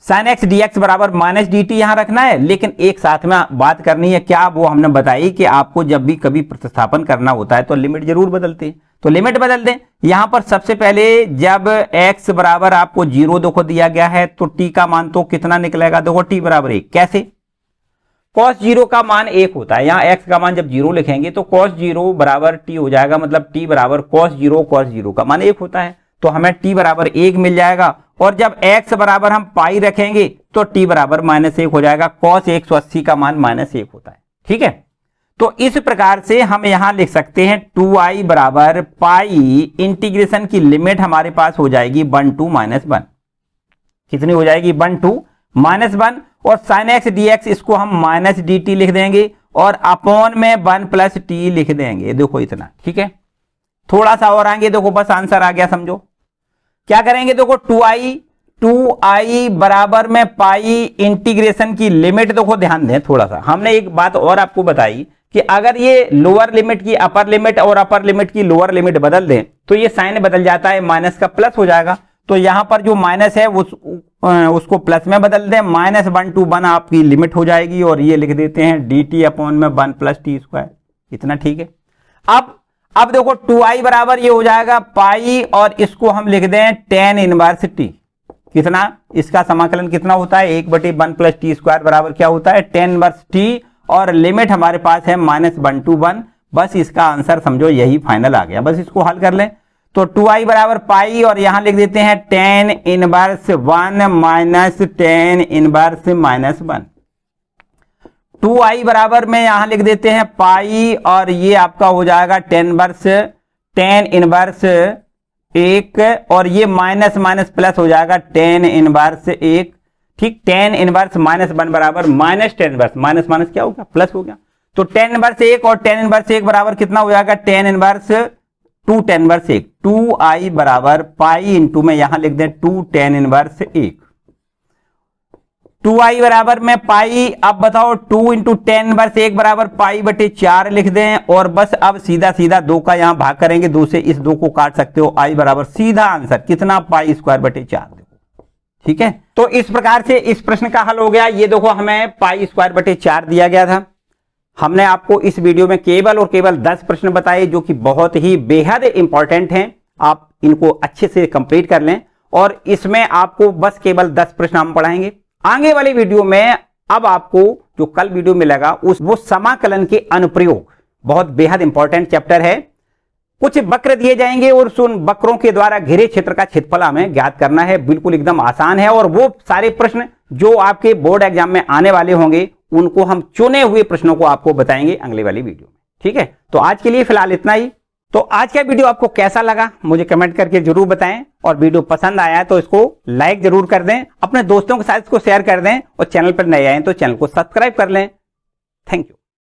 sin x dx बराबर माइनस dt यहां रखना है, लेकिन एक साथ में बात करनी है क्या, वो हमने बताई कि आपको जब भी कभी प्रतिस्थापन करना होता है तो लिमिट जरूर बदलते हैं, तो लिमिट बदल दें। यहां पर सबसे पहले जब x बराबर आपको 0 देखो दिया गया है तो t का मान तो कितना निकलेगा, देखो t बराबर 1, कैसे, cos 0 का मान 1 होता है, यहाँ x का मान जब 0 लिखेंगे तो cos 0 बराबर t हो जाएगा, मतलब t बराबर cos 0 का मान 1 होता है, तो हमें t बराबर 1 मिल जाएगा, और जब x बराबर हम पाई रखेंगे तो t बराबर -1 हो जाएगा, cos 180 का मान -1 होता है। ठीक है, तो इस प्रकार से हम यहां लिख सकते हैं 2i बराबर पाई इंटीग्रेशन की लिमिट हमारे पास हो जाएगी 1 to -1, कितनी हो जाएगी 1 to -1, और sin x dx इसको हम माइनस dt लिख देंगे और अपॉन में 1 प्लस t लिख देंगे। देखो इतना, ठीक है, थोड़ा सा और आगे देखो, बस आंसर आ गया, समझो क्या करेंगे। देखो 2i बराबर में पाई इंटीग्रेशन की लिमिट, देखो ध्यान दें थोड़ा सा, हमने एक बात और आपको बताई कि अगर ये लोअर लिमिट की अपर लिमिट और अपर लिमिट की लोअर लिमिट बदल दें तो ये साइन बदल जाता है, माइनस का प्लस हो जाएगा, तो यहां पर जो माइनस है उसको प्लस में बदल दें, -1 to 1 आपकी लिमिट हो जाएगी, और ये लिख देते हैं dt अपॉन में 1 प्लस टी स्क्वायर, इतना। ठीक है, अब देखो 2i बराबर ये हो जाएगा पाई, और इसको हम लिख दें tan इनवर्स t, कितना, इसका समाकलन कितना होता है, 1/1 प्लस टी स्क्वायर बराबर क्या होता है, tan इनवर्स t, और लिमिट हमारे पास है -1 to 1। बस इसका आंसर समझो यही फाइनल आ गया, बस इसको हल कर लें तो 2i बराबर पाई, और यहां लिख देते हैं tan inverse 1 minus tan inverse -1, 2i बराबर में यहां लिख देते हैं पाई, और ये आपका हो जाएगा tan इनवर्स 1, और ये माइनस माइनस प्लस हो जाएगा tan इनवर्स 1। ठीक, tan इनवर्स -1 बराबर minus tan inverse, minus minus क्या हो गया, प्लस हो गया, तो tan इनवर्स 1 और tan इनवर्स 1 बराबर कितना हो जाएगा, tan inverse 2 tan inverse 1, 2i बराबर पाई इंटू में यहां लिख दें 2 tan इनवर्स 1, 2i बराबर में पाई, अब बताओ 2 इंटू 10 वर्स 1 बराबर पाई बटे 4 लिख दें और बस अब सीधा सीधा 2 का यहां भाग करेंगे, 2 से इस 2 को काट सकते हो, i बराबर सीधा आंसर कितना पाई स्क्वायर बटे 4। ठीक है, तो इस प्रकार से इस प्रश्न का हल हो गया। ये देखो हमें पाई स्क्वायर बटे 4 दिया गया था। हमने आपको इस वीडियो में केवल और केवल 10 प्रश्न बताए जो कि बहुत ही बेहद इंपॉर्टेंट हैं। आप इनको अच्छे से कंप्लीट कर लें और इसमें आपको बस केवल 10 प्रश्न हम पढ़ाएंगे। आगे वाली वीडियो में अब आपको जो कल वीडियो मिलेगा वो समाकलन के अनुप्रयोग, बहुत बेहद इंपॉर्टेंट चैप्टर है। कुछ वक्र दिए जाएंगे और उन वक्रों के द्वारा घिरे क्षेत्र का क्षेत्रफल हमें ज्ञात करना है। बिल्कुल एकदम आसान है और वो सारे प्रश्न जो आपके बोर्ड एग्जाम में आने वाले होंगे उनको हम चुने हुए प्रश्नों को आपको बताएंगे अगले वाली वीडियो में। ठीक है, तो आज के लिए फिलहाल इतना ही। तो आज का वीडियो आपको कैसा लगा मुझे कमेंट करके जरूर बताएं और वीडियो पसंद आया तो इसको लाइक जरूर कर दें, अपने दोस्तों के साथ इसको शेयर कर दें और चैनल पर नए आए तो चैनल को सब्सक्राइब कर लें। Thank you.